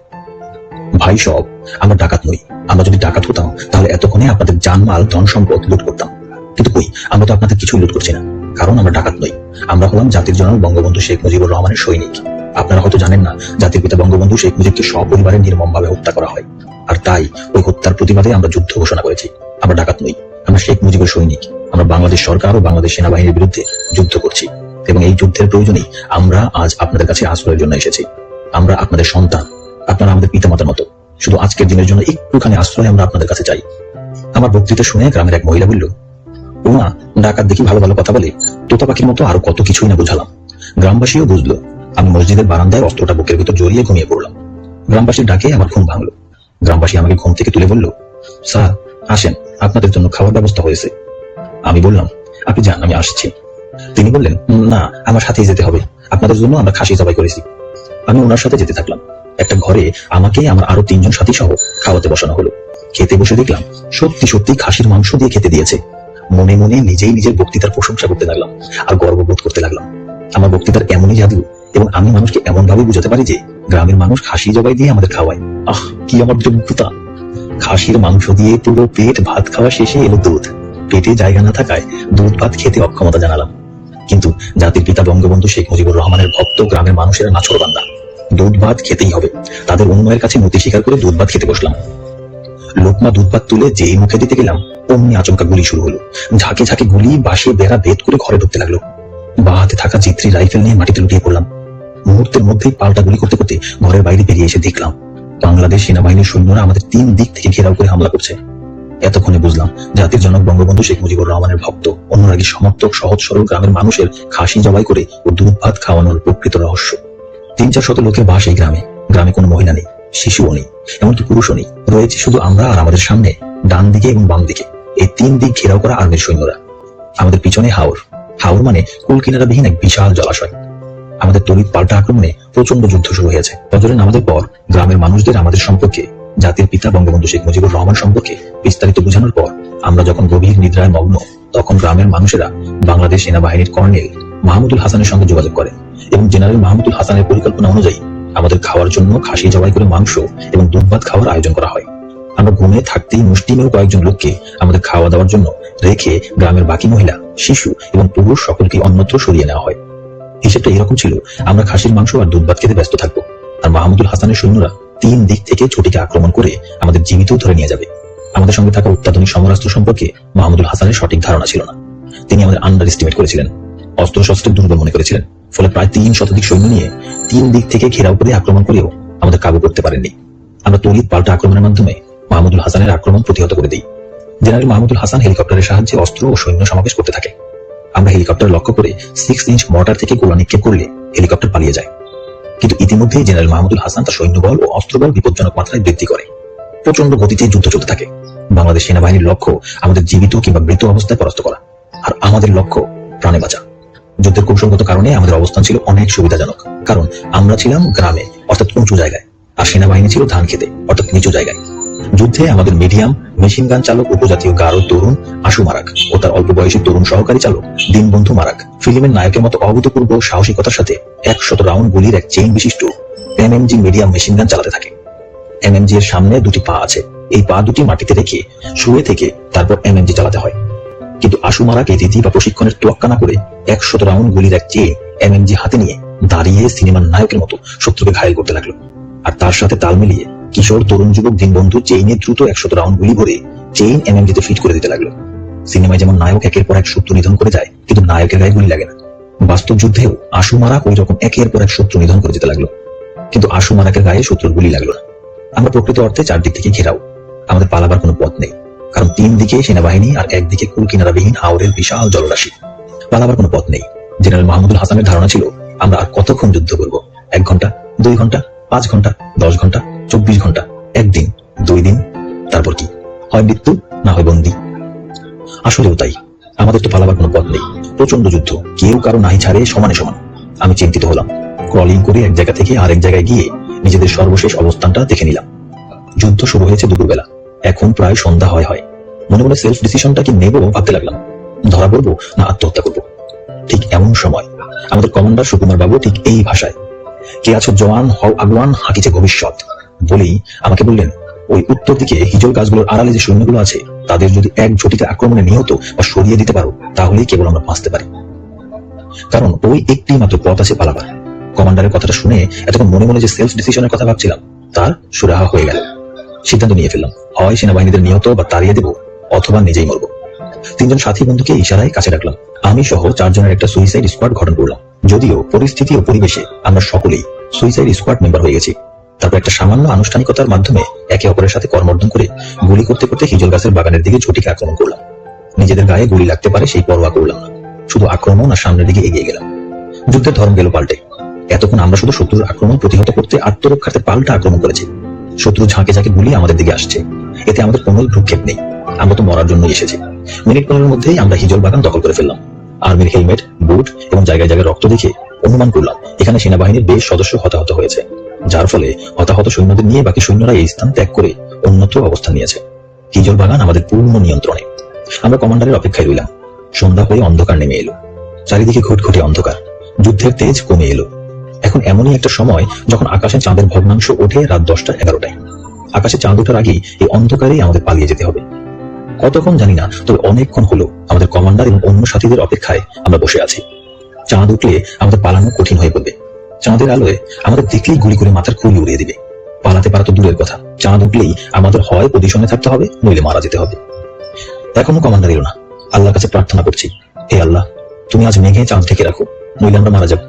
ভাই সব, আমরা ডাকাত নই। আমরা যদি ডাকাত হতাম তাহলে এতক্ষণে আপনাদের জানমাল ধন সম্পদ লুট করতাম। কিন্তু কই, আমরা তো আপনাদের কিছুই লুট করছি না, কারণ আমরা ডাকাত নই। আমরা হলাম জাতির জনক বঙ্গবন্ধু শেখ মুজিবুর রহমানের সৈনিক। আপনারা হয়তো জানেন না, জাতির পিতা বঙ্গবন্ধু শেখ মুজিবকে সপরিবারে নির্মমভাবে হত্যা করা হয়। আর তাই ওই হত্যার প্রতিবাদে আমরা যুদ্ধ ঘোষণা করেছি। আমরা ডাকাত নই, আমরা শেখ মুজিবের সৈনিক। আমরা বাংলাদেশ সরকার ও বাংলাদেশ সেনাবাহিনীর বিরুদ্ধে যুদ্ধ করছি, এবং এই যুদ্ধের প্রয়োজনেই আমরা আজ আপনাদের কাছে আশ্রয়ের জন্য এসেছি। আমরা আপনাদের সন্তান, আপনারা আমাদের পিতামাতার মতো। শুধু আজকের দিনের জন্য একটুখানি আশ্রয় আমরা আপনাদের কাছে চাই। আমার বক্তৃতা শুনে গ্রামের এক মহিলা বলল, ওমা, ডাকাত দেখি ভালো ভালো কথা বলে, তোতা পাখির মতো আরো কত কিছুই না বুঝালাম। গ্রামবাসীও বুঝলো। আমি মসজিদের বারান্দায় অস্ত্রটা বুকের ভিতর জড়িয়ে ঘুমিয়ে পড়লাম। গ্রামবাসীর ডাকে আমার ঘুম ভাঙলো। গ্রামবাসী আমাকে ঘুম থেকে তুলে বলল, স্যার আসেন, আপনাদের জন্য খাওয়ার ব্যবস্থা হয়েছে। আমি বললাম, আপনি যান, আমি আসছি। তিনি বললেন, না, আমার সাথেই যেতে হবে, আপনাদের জন্য আমরা খাসি জবাই করেছি। আমি ওনার সাথে যেতে থাকলাম। একটা ঘরে আমাকে আমার আরো 3 জন সাথী সহ খাওয়াতে বসানো হলো। খেতে বসে দেখলাম সত্যি সত্যি খাসির মাংস দিয়ে খেতে দিয়েছে। মনে মনে নিজেই নিজের বক্তৃতার প্রশংসা করতে লাগলাম আর গর্ববোধ করতে লাগলাম। আমার বক্তৃতার এমনই জাদু, এবং আমি মানুষকে এমন ভাবে বুঝাতে পারি যে গ্রামের মানুষ খাসি জবাই দিয়ে আমাদের খাওয়ায়। আহ, কি আমার যোগ্যতা! খাসির মাংস দিয়ে পুরো পেট ভাত খাওয়া শেষে এলো দুধ। পেটে জায়গা না থাকায় দুধ ভাত খেতে অক্ষমতা জানালাম। কিন্তু জাতির পিতা বঙ্গবন্ধু শেখ মুজিবুর রহমানের ভক্ত গ্রামের মানুষের নাছোড়বান্দা। দুধ ভাত খেতেই হবে, তাদের অনুনয়ের কাছে নতি স্বীকার করে দুধ ভাত খেতে বসলাম। লোকমা দুধ ভাত তুলে যেই মুখে দিতে গেলাম, অমনি আচমকা গুলি শুরু হলো। ঝাঁকে ঝাঁকে গুলি বাঁশে বেড়া ভেদ করে ঘরে ঢুকতে লাগলো। বাঁ হাতে থাকা চিত্রি রাইফেল নিয়ে মাটিতে লুটিয়ে পড়লাম। মুহূর্তের মধ্যেই পাল্টা গুলি করতে করতে ঘরের বাইরে বেরিয়ে এসে দেখলাম বাংলাদেশ সেনাবাহিনীর সৈন্যরা আমাদের 3 দিক থেকে ঘেরাও করে হামলা করছে। এতক্ষণে বুঝলাম জাতির জনক বঙ্গবন্ধু শেখ মুজিবুর রহমানের ভক্ত, অনুরাগী সমর্থক সহজ সরল গ্রামের মানুষের খাসি জবাই করে ও দুধ ভাত খাওয়ানোর প্রকৃত রহস্য। 300-400 লোকের বাস এই গ্রামে। গ্রামে কোনো মহিলা নেই, শিশুও নেই, এমনকি পুরুষও নেই। রয়েছে শুধু আমরা আর আমাদের সামনে ডান দিকে এবং বাম দিকে এই 3 দিক ঘেরাও করা আর্মির সৈন্যরা। আমাদের পিছনে হাওর। হাওর মানে কুল কিনারাবিহীন এক বিশাল জলাশয়। আমাদের তড়িৎ পাল্টা আক্রমণে প্রচন্ড যুদ্ধ শুরু হয়েছে। ফজরের নামাজের পর গ্রামের মানুষদের আমাদের সম্পর্কে, জাতির পিতা বঙ্গবন্ধু শেখ মুজিবুর রহমান সম্পর্কে বিস্তারিত বোঝানোর পর আমরা যখন গভীর নিদ্রায় মগ্ন, তখন গ্রামের মানুষেরা বাংলাদেশ সেনাবাহিনীর কর্নেল মাহমুদুল হাসানের সঙ্গে যোগাযোগ করে এবং জেনারেল মাহমুদুল হাসানের পরিকল্পনা অনুযায়ী আমাদের খাওয়ার জন্য খাসি জবাই করে মাংস এবং দুধ ভাত খাওয়ার আয়োজন করা হয়। আমরা ঘুমিয়ে থাকতেই মুষ্টিমেয় কয়েকজন লোককে আমাদের খাওয়া দাওয়ার জন্য রেখে গ্রামের বাকি মহিলা, শিশু এবং পুরুষ সকলকে অন্যত্র সরিয়ে নেওয়া হয়। হিসেবটা এরকম ছিল, আমরা খাসির মাংস আর দুধ ভাত খেতে ব্যস্ত থাকবো, আর মাহমুদুল হাসানের সৈন্যরা 3 দিক থেকে ছুটিকে আক্রমণ করে আমাদের জীবিত ধরে নিয়ে যাবে। আমাদের সঙ্গে থাকা অত্যাধুনিক সমরাস্ত্র সম্পর্কে মাহমুদুল হাসানের সঠিক ধারণা ছিল না। তিনি আমাদের আন্ডার এস্টিমেট করেছিলেন, অস্ত্র শস্ত্রের দুর্বল মনে করেছিলেন। ফলে প্রায় 3 শতাধিক সৈন্য নিয়ে 3 দিক থেকে ঘেরাও করে আক্রমণ করেও আমাদের কাবু করতে পারেননি। আমরা তড়িৎ পাল্টা আক্রমণের মাধ্যমে মাহমুদুল হাসানের আক্রমণ প্রতিহত করে দিই। জেনারেল মাহমুদুল হাসান হেলিকপ্টারের সাহায্যে অস্ত্র ও সৈন্য সমাবেশ করতে থাকে। আমরা হেলিকপ্টার লক্ষ্য করে 6 ইঞ্চ মর্টার থেকে গোলা নিক্ষেপ করলে হেলিকপ্টার পালিয়ে যায়। কিন্তু ইতিমধ্যেই জেনারেল মাহমুদুল হাসান তার সৈন্যবল ও অস্ত্রবল বিপজ্জনক মাত্রায় বৃদ্ধি করে। প্রচন্ড গতিতে যুদ্ধ চলতে থাকে। বাংলাদেশ সেনাবাহিনীর লক্ষ্য আমাদের জীবিত কিংবা মৃত অবস্থায় পরাস্ত করা, আর আমাদের লক্ষ্য প্রাণে বাঁচা। যুদ্ধের কৌশলগত কারণে আমাদের অবস্থান ছিল অনেক সুবিধাজনক, কারণ আমরা ছিলাম গ্রামে অর্থাৎ উঁচু জায়গায়, আর সেনাবাহিনী ছিল ধান খেতে অর্থাৎ নিচু জায়গায়। যুদ্ধে আমাদের মিডিয়াম মেশিন গান চালক উপজাতীয় গারো তরুণ আশু মারাক ও তার অল্প বয়সী তরুণ সহকারী চালক দীনবন্ধু মারাক ফিল্মের নায়কের মতো অভূতপূর্ব সাহসিকতার সাথে 100 রাউন্ড গুলির এক চেইন বিশিষ্ট এমএমজি মিডিয়াম মেশিন গান চালাতে থাকে। এমএমজি এর সামনে 2টি পা আছে। এই পা দুটি মাটিতে রেখে শুয়ে থেকে তারপর এমএমজি চালাতে হয়। কিন্তু আশু মারাক এই রীতি বা প্রশিক্ষণের তোয়াক্কা না করে 100 রাউন্ড গুলির এক চেইন এমএমজি হাতে নিয়ে দাঁড়িয়ে সিনেমার নায়কের মতো শত্রুকে ঘায়েল করতে লাগলো। আর তার সাথে তাল মিলিয়ে কিশোর তরুণ যুবক দীনবন্ধু চেইনে দ্রুত 100 রাউন্ড গুলি ভরে চেইন এমএমজিতে ফিট করে দিতে লাগলো। সিনেমায় যেমন নায়ক একের পর এক শত্রু নিধন করে যায়, কিন্তু নায়কের গায়ে গুলি লাগে না। বাস্তব যুদ্ধেও আশু মারাক ওই রকম একের পর এক শত্রু নিধন করে যেতে লাগলো, কিন্তু আশু মারাকের গায়ে শত্রুর গুলি লাগলো না। আমরা প্রকৃত অর্থে 4 দিক থেকে ঘেরাও। আমাদের পালাবার কোনো পথ নেই, কারণ 3 দিকে সেনাবাহিনী আর একদিকে কুল কিনারাবিহীন হাওরের বিশাল জলরাশি। পালাবার কোনো পথ নেই। জেনারেল মাহমুদুল হাসানের ধারণা ছিল আমরা আর কতক্ষণ যুদ্ধ করবো? 1 ঘন্টা, 2 ঘন্টা, 5 ঘন্টা, 10 ঘন্টা, 24 ঘন্টা, 1 দিন, 2 দিন, তারপর কি হয়? মৃত্যু, না হয় বন্দী। আসলেও তাই, আমাদের তো পালাবার কোনো পথ নেই। প্রচন্ড যুদ্ধ, কেউ কারো নাহি ছাড়ে সমানে সমান। আমি চিন্তিত হলাম। ক্রলিং করে এক জায়গা থেকে আরেক জায়গায় গিয়ে নিজেদের সর্বশেষ অবস্থানটা দেখে নিলাম। যুদ্ধ শুরু হয়েছে দুপুরবেলা, এখন প্রায় সন্ধ্যা হয়। মনে মনে সেলফ ডিসিশনটা কি নেব ভাবতে লাগলাম। ধরা পড়বো না আত্মহত্যা করবো। ঠিক এমন সময় আমাদের কমান্ডার সুকুমার বাবু ঠিক এই ভাষায়, কে আছো জওয়ান, হও আগুয়ান, হাঁকিছে ভবিষ্যৎ বলেই আমাকে বললেন, ওই উত্তর দিকে হিজল গাছগুলোর আড়ালে যে সৈন্যগুলো আছে তাদের যদি এক ঝটিকা আক্রমণে নিহত বা সরিয়ে দিতে পারো তাহলেই কেবল আমরা বাঁচতে পারি, কারণ ওই একটি মাত্র পথ আছে পালাবার। কমান্ডারের কথাটা শুনে এতক্ষণ মনে মনে যে সেলফ ডিসিশনের কথা ভাবছিলাম তার সুরাহা হয়ে গেল। সিদ্ধান্ত নিয়ে ফেললাম, হয় সেনাবাহিনীদের নিহত বা তাড়িয়ে দেবো, অথবা নিজেই মরবো। তিনজন সাথী বন্ধুকে ইশারায় কাছে রাখলাম। আমি সহ 4 জনের একটা সুইসাইড স্কোয়াড গঠন করলাম। যদিও পরিস্থিতি ও পরিবেশে আমরা সকলেই সুইসাইড স্কোয়াড মেম্বার হয়ে গেছি। তারপর একটা সামান্য আনুষ্ঠানিকতার মাধ্যমে একে অপরের সাথে কর্মর্দন করে গুলি করতে করতে হিজল গাছের বাগানের দিকে ঝটিকে আক্রমণ করলাম। নিজেদের গায়ে গুলি লাগতে পারে সেই পরোয়া করলাম না, শুধু আক্রমণ আর সামনের দিকে এগিয়ে গেলাম। যুদ্ধের ধর্ম গেল পাল্টে। এতক্ষণ আমরা শুধু শত্রুর আক্রমণ প্রতিহত করতে আত্মরক্ষার্থে পাল্টা আক্রমণ করেছি। শত্রু ঝাঁকে ঝাঁকে গুলি আমাদের দিকে আসছে, এতে আমাদের কোনো ভ্রুক্ষেপ নেই। আমরা তো মরার জন্য এসেছি। মিনিট 15 মধ্যেই আমরা হিজল বাগান দখল করে ফেললাম। আর্মির হেলমেট, বুট এবং জায়গায় জায়গায় রক্ত দেখে অনুমান করলাম এখানে সেনাবাহিনীর বেশ সদস্য হতাহত হয়েছে, যার ফলে হতাহত সৈন্যদের নিয়ে বাকি সৈন্যরা এই স্থান ত্যাগ করে অন্যত্র অবস্থান নিয়েছে। হিজল বাগান আমাদের পূর্ণ নিয়ন্ত্রণে। আমরা কমান্ডারের অপেক্ষায় রইলাম। সন্ধ্যা হয়ে অন্ধকার নেমে এলো, চারিদিকে ঘুটঘুটে অন্ধকার, যুদ্ধের তেজ কমে এলো। এখন এমনই একটা সময় যখন আকাশে চাঁদের ভগ্নাংশ ওঠে রাত 10টা 11টায়। আকাশে চাঁদ ওঠার আগেই এই অন্ধকারেই আমাদের পালিয়ে যেতে হবে। কতক্ষণ জানি না, তবে অনেকক্ষণ হলো আমাদের কমান্ডার এবং অন্য সাথীদের অপেক্ষায় আমরা বসে আছি। চাঁদ উঠলে আমাদের পালানো কঠিন হয়ে পড়বে। চাঁদের আলোয় আমাদের দেখলেই গুলি করে মাথার খুলি উড়িয়ে দিবে। পালাতে পারা তো দূরের কথা, চাঁদ উঠলেই আমাদের হয় পজিশনে থাকতে হবে, নইলে মারা যেতে হবে। এখনো কমান্ডার এলো না। আল্লাহর কাছে প্রার্থনা করছি, হে আল্লাহ, তুমি আজ মেঘে চাঁদ ঢেকে রাখো, নইলে আমরা মারা যাব।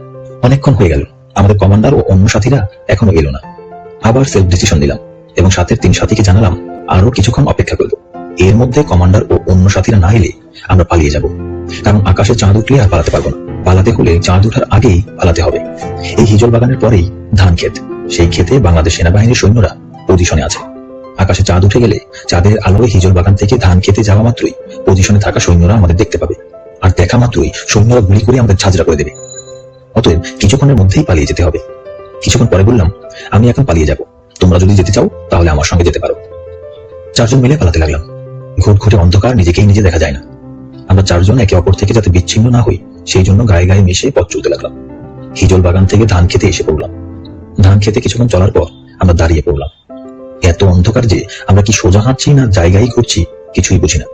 অনেকক্ষণ হয়ে গেল, আমাদের কমান্ডার ও অন্য সাথীরা এখনো এলো না। আবার সেলফ ডিসিশন নিলাম এবং সাথের 3 সাথীকে জানালাম আরো কিছুক্ষণ অপেক্ষা করব। এর মধ্যে কমান্ডার ও অন্য সাথীরা না এলে আমরা পালিয়ে যাব, কারণ আকাশে চাঁদ উঠলে আর পালাতে পারবো না। পালাতে হলে চাঁদ ওঠার আগেই পালাতে হবে। এই হিজল বাগানের পরেই ধান ক্ষেত, সেই ক্ষেতে বাংলাদেশ সেনাবাহিনীর সৈন্যরা পজিশনে আছে। আকাশে চাঁদ উঠে গেলে চাঁদের আলোয় হিজল বাগান থেকে ধান খেতে যাওয়া মাত্রই পজিশনে থাকা সৈন্যরা আমাদের দেখতে পাবে, আর দেখা মাত্রই সৈন্যরা গুলি করে আমাদের ঝাঁঝরা করে দেবে। অতএব কিছুক্ষণের মধ্যেই পালিয়ে যেতে হবে। কিছুক্ষণ পরে বললাম, আমি এখন পালিয়ে যাব, তোমরা যদি যেতে চাও তাহলে আমার সঙ্গে যেতে পারো। 4 জন মিলে পালাতে লাগলাম। ঘুটঘুটে অন্ধকার, নিজেকেই নিজে দেখা যায় না। আমরা 4 জন একে অপর থেকে যাতে বিচ্ছিন্ন না হই সেই জন্য গায়ে গায়ে মিশে পথ চলতে লাগলাম। হিজল বাগান থেকে ধান খেতে এসে পড়লাম। ধান খেতে কিছুক্ষণ চলার পর আমরা দাঁড়িয়ে পড়লাম। এত অন্ধকার যে আমরা কি সোজা হাঁটছি না জায়গায় ঘুরছি কিছুই বুঝি না।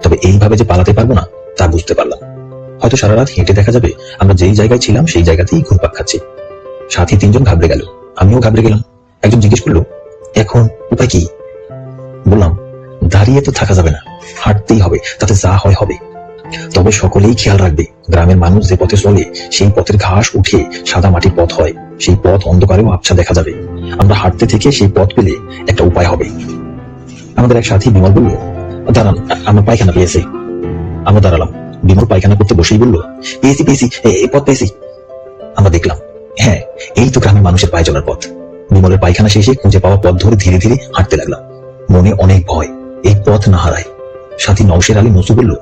তবে এইভাবে যে পালাতে পারবো না তা বুঝতে পারলাম। হয়তো সারা রাত হেঁটে দেখা যাবে আমরা যেই জায়গায় ছিলাম সেই জায়গাতেই ঘুরপাক খাচ্ছি। সাথী 3 জন ঘাবড়ে গেল, আমিও ঘাবড়ে গেলাম। একজন জিজ্ঞেস করলো, এখন উপায় কি? বললাম, দাঁড়িয়ে তো থাকা যাবে না, হাঁটতেই হবে, তাতে যা হয় হবে। তবে সকলেই খেয়াল রাখবে, গ্রামের মানুষ যে পথে চলে সেই পথের ঘাস উঠে সাদা মাটির পথ হয়, সেই পথ অন্ধকারেও আবছা দেখা যাবে। আমরা হাঁটতে থেকে সেই পথ পেলে একটা উপায় হবে। আমাদের এক সাথী বিমল বলল, দাঁড়ান, আমার পায়খানা পেয়েছে। আমরা দাঁড়ালাম। বিমল পায়খানা করতে বসেই বলল, পেয়েছি পেয়েছি, এই পথ পেয়েছি। আমরা দেখলাম, হ্যাঁ, এই তো গ্রামের মানুষের পায়ে চলার পথ। বিমলের পায়খানা শেষে খুঁজে পাওয়া পথ ধরে ধীরে ধীরে হাঁটতে লাগলাম। মনে অনেক ভয়, এই পথ না হারায়। সাথী নওশের আলী নসু বলল,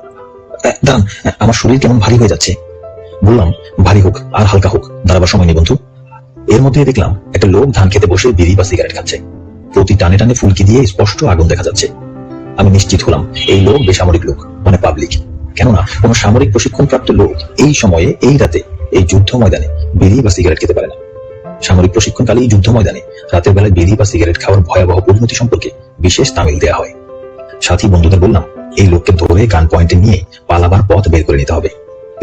দাঁড়ান, আমার শরীর কেমন ভারী হয়ে যাচ্ছে। বললাম, ভারী হোক আর হালকা হোক, দাঁড়াবার সময় নেই বন্ধু। এর মধ্যে দেখলাম একটা লোক ধান খেতে বসে বিড়ি বা সিগারেট খাচ্ছে। প্রতি টানে টানে ফুলকি দিয়ে স্পষ্ট আগুন দেখা যাচ্ছে। আমি নিশ্চিত হলাম এই লোক বেসামরিক লোক, মানে পাবলিক। কেননা কোন সামরিক প্রশিক্ষণ প্রাপ্ত লোক এই সময়ে এই রাতে এই যুদ্ধ ময়দানে বিড়ি বা সিগারেট খেতে পারে না। সামরিক প্রশিক্ষণকালে এই যুদ্ধ ময়দানে রাতের বেলায় বিড়ি বা সিগারেট খাওয়ার ভয়াবহ পরিণতি সম্পর্কে বিশেষ তামিল দেওয়া হয়। সাথী বন্ধুদের বললাম, এই লোককে ধরে গান পয়েন্টে নিয়ে পালাবার পথ বের করে নিতে হবে।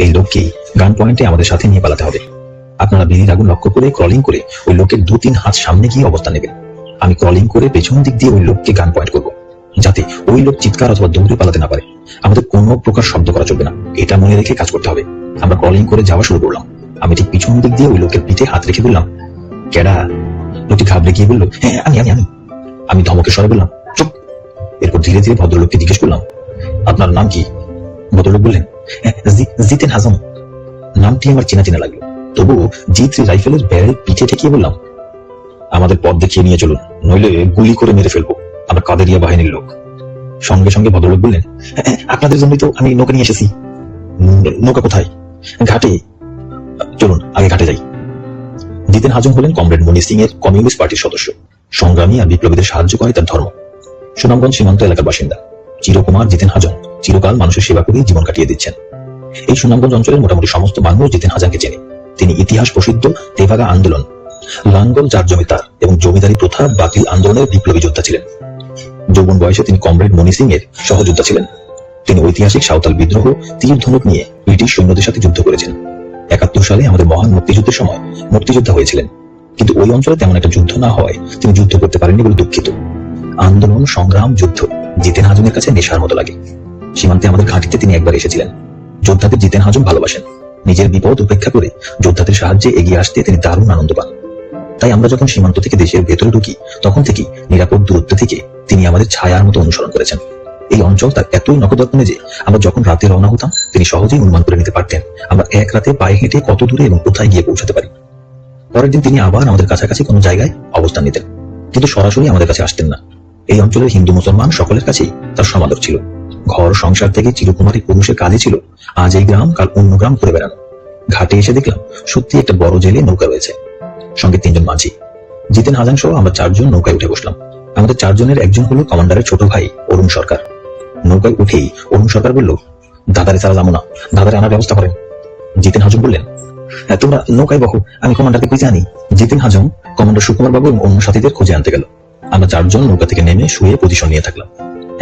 এই লোককেই গান পয়েন্টে আমাদের সাথে নিয়ে পালাতে হবে। আপনারা বিড়ির আগুন লক্ষ্য করে ক্রলিং করে ওই লোকের 2-3 হাত সামনে গিয়ে অবস্থান নেবেন। আমি ক্রলিং করে পেছন দিক দিয়ে ওই লোককে গান পয়েন্ট করবো, যাতে ওই লোক চিৎকার অথবা দৌড়ে পালাতে না পারে। আমাদের কোনো প্রকার শব্দ করা চলবে না, এটা মনে রেখে কাজ করতে হবে। আমরা ক্রলিং করে যাওয়া শুরু করলাম। আমি ঠিক পিছন দিক দিয়ে ওই লোকের পিঠে হাত রেখে বললাম, কেডা? লোকটি ঘাবড়ে গিয়ে বলল, হ্যাঁ আমি আমি আমি আমি ধমকের স্বরে বললাম, চুপ। এরপর ধীরে ধীরে ভদ্রলোককে জিজ্ঞেস করলাম, আপনার নাম কি? ভদ্রলোক বললেন, জিতেন হাজম। নামটি আমার চেনা চেনা লাগলো, তবুও G3 রাইফেলের ব্যারেল পিঠে ঠেকিয়ে বললাম, আমাদের পথ দেখিয়ে নিয়ে চলুন, নইলে গুলি করে মেরে ফেলবো, আমরা কাদেরিয়া বাহিনীর লোক। সঙ্গে সঙ্গে ভদ্রলোক বললেন, আপনাদের জন্যই তো আমি নৌকা নিয়ে এসেছি। নৌকা কোথায়? ঘাটে। চলুন আগে ঘাটে যাই। জিতেন হাজম হলেন কমরেড মনি সিং এর কমিউনিস্ট পার্টির সদস্য। সংগ্রামী আর বিপ্লবীদের সাহায্য করে তার ধর্ম। সুনামগঞ্জ সীমান্ত এলাকার বাসিন্দা চিরকুমার জিতেন হাজম চিরকাল মানুষের সেবা করেই জীবন কাটিয়ে দিচ্ছেন। এই সুনামগঞ্জ অঞ্চলের মোটামুটি সমস্ত মানুষ জিতেন হাজানকে চেনে। তিনি ইতিহাস প্রসিদ্ধ তেভাগা আন্দোলন, লাঙ্গল যার জমিদার এবং জমিদারি প্রথা বাতিল আন্দোলনের বিপ্লবী যোদ্ধা ছিলেন। যৌবন বয়সে তিনি কমরেড মনি সিং এর সহযোদ্ধা ছিলেন। তিনি ঐতিহাসিক সাঁওতাল বিদ্রোহ তীর ধনুক নিয়ে ব্রিটিশ সৈন্যদের সাথে যুদ্ধ করেছেন। 71 সালে আমাদের মহান মুক্তিযুদ্ধের সময় মুক্তিযোদ্ধা হয়েছিলেন, কিন্তু ওই অঞ্চলে তেমন একটা যুদ্ধ না হয় তিনি যুদ্ধ করতে পারেননি বলে দুঃখিত। আন্দোলন, সংগ্রাম, যুদ্ধ জিতেন হাজমের কাছে নেশার মতো লাগে। সীমান্তে আমাদের ঘাঁটিতে তিনি একবার এসেছিলেন। যোদ্ধাদের জিতেন হাজম ভালোবাসেন। নিজের বিপদ উপেক্ষা করে যোদ্ধাদের সাহায্যে এগিয়ে আসতে তিনি দারুণ আনন্দ পান। তাই আমরা যখন সীমান্ত থেকে দেশের ভেতরে ঢুকি তখন থেকেই নিরাপদ দূরত্ব থেকে তিনি আমাদের ছায়ার মতো অনুসরণ করেছেন। এই অঞ্চল তার এতই নখদর্পণে যে আমরা যখন রাতে রওনা হতাম তিনি সহজেই অনুমান করে নিতে পারতেন আমরা এক রাতে পায়ে হেঁটে কত দূরে এবং কোথায় গিয়ে পৌঁছাতে পারি। পরের দিন তিনি আবার আমাদের কাছাকাছি কোনো জায়গায় অবস্থান নিতেন, কিন্তু সরাসরি আমাদের কাছে আসতেন না। এই অঞ্চলের হিন্দু মুসলমান সকলের কাছেই তার সমাদর ছিল। ঘর সংসার থেকে চিরকুমারী পুরুষের কাজে ছিল আজ এই গ্রাম কাল অন্য গ্রাম ঘুরে বেড়ানো। ঘাটে এসে দেখলাম সত্যি একটা বড় জেলে নৌকা রয়েছে, সঙ্গে 3 জন মাঝি। জিতেন হাজান সহ আমরা 4 জন নৌকায় উঠে বসলাম। আমাদের 4 জনের একজন হলো কমান্ডারের ছোট ভাই অরুণ সরকার। নৌকায় উঠেই অরুণ সরকার বলল, দাদারে ছাড়া যাবো না, দাদারে আনার ব্যবস্থা করেন। জিতেন হাজম বললেন, হ্যাঁ তোমরা নৌকায় বসো, আমি কমান্ডারকে খুঁজে আনি। জিতেন হাজম কমান্ডার সুকুমার বাবু এবং অন্য সাথীদের খুঁজে আনতে গেল। আমরা 4 জন নৌকা থেকে নেমে শুয়ে পজিশন নিয়ে থাকলাম।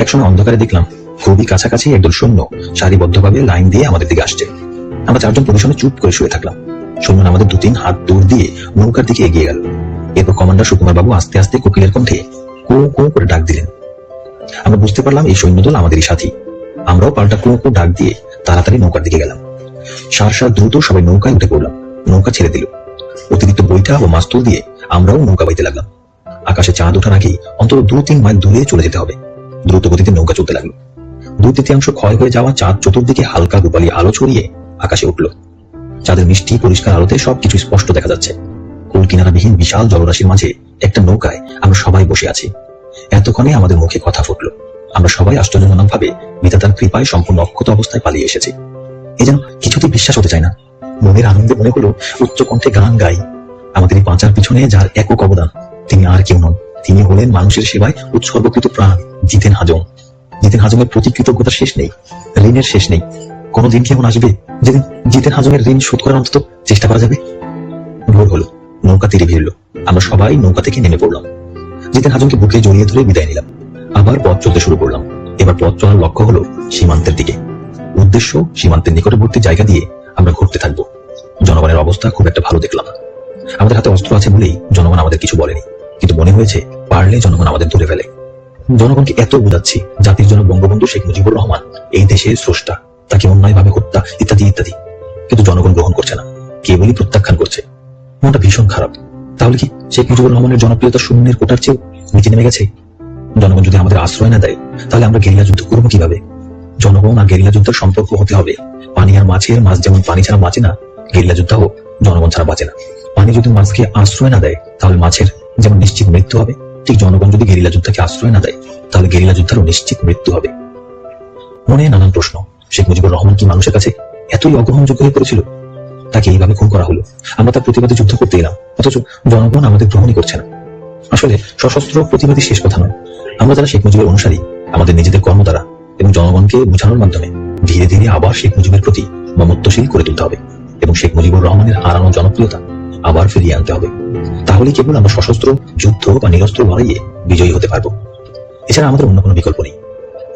একসময় অন্ধকারে দেখলাম খুবই কাছাকাছি একদল সৈন্য সারিবদ্ধভাবে লাইন দিয়ে আমাদের দিকে আসছে। আমরা 4 জন পজিশনে চুপ করে শুয়ে থাকলাম। সৈন্য আমাদের 2-3 হাত দূর দিয়ে নৌকার দিকে এগিয়ে গেল। এরপর কমান্ডার সুকুমার বাবু আস্তে আস্তে কোকিলের কণ্ঠে কো কো করে ডাক দিলেন। আমরা বুঝতে পারলাম এই সৈন্যদল আমাদেরই সাথী। আমরাও পাল্টা কো কো ডাক দিয়ে তাড়াতাড়ি নৌকার দিকে গেলাম। সার দ্রুত সবাই নৌকায় উঠে পড়লাম। নৌকা ছেড়ে দিল। অতিরিক্ত বৈঠা ও মাস্তুল দিয়ে আমরাও নৌকা বাইতে লাগলাম। আকাশে চাঁদ ওঠার আগেই অন্তত 2-3 মাইল দূরে চলে যেতে হবে। দ্রুত গতিতে নৌকা চলতে লাগলো। 2/3 ক্ষয় হয়ে যাওয়া চাঁদ চতুর্দিকে হালকা রূপালী আলো ছড়িয়ে আকাশে উঠল। চাঁদের মিষ্টি পরিষ্কার আলোতে সবকিছু স্পষ্ট দেখা যাচ্ছে। কুল কিনারাবিহীন বিশাল জলরাশির মাঝে একটা নৌকায় আমরা সবাই বসে আছি। এতক্ষণে আমাদের মুখে কথা ফুটলো। আমরা সবাই আশ্চর্যজনক ভাবে বিধাতার কৃপায় সম্পূর্ণ অক্ষত অবস্থায় পালিয়ে এসেছি। এ যেন কিছুতেই বিশ্বাস হতে চায় না। মনের আনন্দে মনে হলো উচ্চ কণ্ঠে গান গাই। আমাদের এই বাঁচার পিছনে যার একক অবদান তিনি আর কেউ নন, তিনি হলেন মানুষের সেবায় উৎসর্গকৃত প্রাণ জিতেন হাজম। জিতেন হাজমের প্রতি কৃতজ্ঞতার শেষ নেই, ঋণের শেষ নেই। কোনদিন কি এমন আসবে যেদিন জিতেন হাজমের ঋণ শোধ করার অন্তত চেষ্টা করা যাবে? ভোর হলো, নৌকা তীরে ভিড়ল। আমরা সবাই নৌকা থেকে নেমে পড়লাম। জিতেন হাজমকে বুকে জড়িয়ে ধরে বিদায় নিলাম। আবার পথ চলতে শুরু করলাম। এবার পথ চলার লক্ষ্য হলো সীমান্তের দিকে। উদ্দেশ্য সীমান্তের নিকটবর্তী জায়গা দিয়ে আমরা ঘুরতে থাকবো। জনগণের অবস্থা খুব একটা ভালো দেখলাম না। আমাদের হাতে অস্ত্র আছে বলেই জনগণ আমাদের কিছু বলেনি, কিন্তু মনে হয়েছে পারলে জনগণ আমাদের ধরে ফেলে। জনগণকে এত বোঝাচ্ছি জাতির জন্য বঙ্গবন্ধু শেখ মুজিবুর রহমান এই দেশের স্রষ্টা, তাকে অন্যায়ভাবে হত্যা ইত্যাদি ইত্যাদি, কিন্তু জনগণ গ্রহণ করছে না, কেবলই প্রত্যাখ্যান করছে। মনটা ভীষণ খারাপ। তাহলে কি শেখ মুজিবুর রহমানের জনপ্রিয়তা শূন্যের কোটার চেয়েও নিচে নেমে গেছে? জনগণ যদি আমাদের আশ্রয় না দেয় তাহলে আমরা গেরিলা যুদ্ধ করবো কিভাবে? জনগণ আর গেরিলা যুদ্ধের সম্পর্ক হতে হবে পানি আর মাছের। মাছ যেমন পানি ছাড়া বাঁচে না, গেরিলা যুদ্ধও জনগণ ছাড়া বাঁচে না। পানি যদি মাছকে আশ্রয় না দেয় তাহলে মাছের যেমন নিশ্চিত মৃত্যু হবে, ঠিক জনগণ যদি গেরিলা যুদ্ধকে আশ্রয় না দেয় তাহলে গেরিলা যুদ্ধেরও নিশ্চিত মৃত্যু হবে। মনে নানান প্রশ্ন। শেখ মুজিবুর রহমান কি মানুষের কাছে এতই অগ্রহণযোগ্য হয়ে পড়েছিল? তাকে এইভাবে খুন করা হলো। আমরা তার প্রতিবাদে যুদ্ধ করতে এলাম, অথচ জনগণ আমাদের গ্রহণই করছে না। আসলে সশস্ত্র প্রতিবাদী শেষ কথা নয়। আমরা যারা শেখ মুজিবের অনুসারী, আমাদের নিজেদের কর্ম দ্বারা এবং জনগণকে বোঝানোর মাধ্যমে ধীরে ধীরে আবার শেখ মুজিবের প্রতি মমত্বশীল করে তুলতে হবে এবং শেখ মুজিবুর রহমানের হারানো জনপ্রিয়তা আবার ফিরিয়ে আনতে হবে। তাহলে কেবল আমরা সশস্ত্র যুদ্ধ বা নিরস্ত্র লড়াইয়ে বিজয়ী হতে পারবো। এছাড়া আমাদের অন্য কোনো বিকল্প নেই।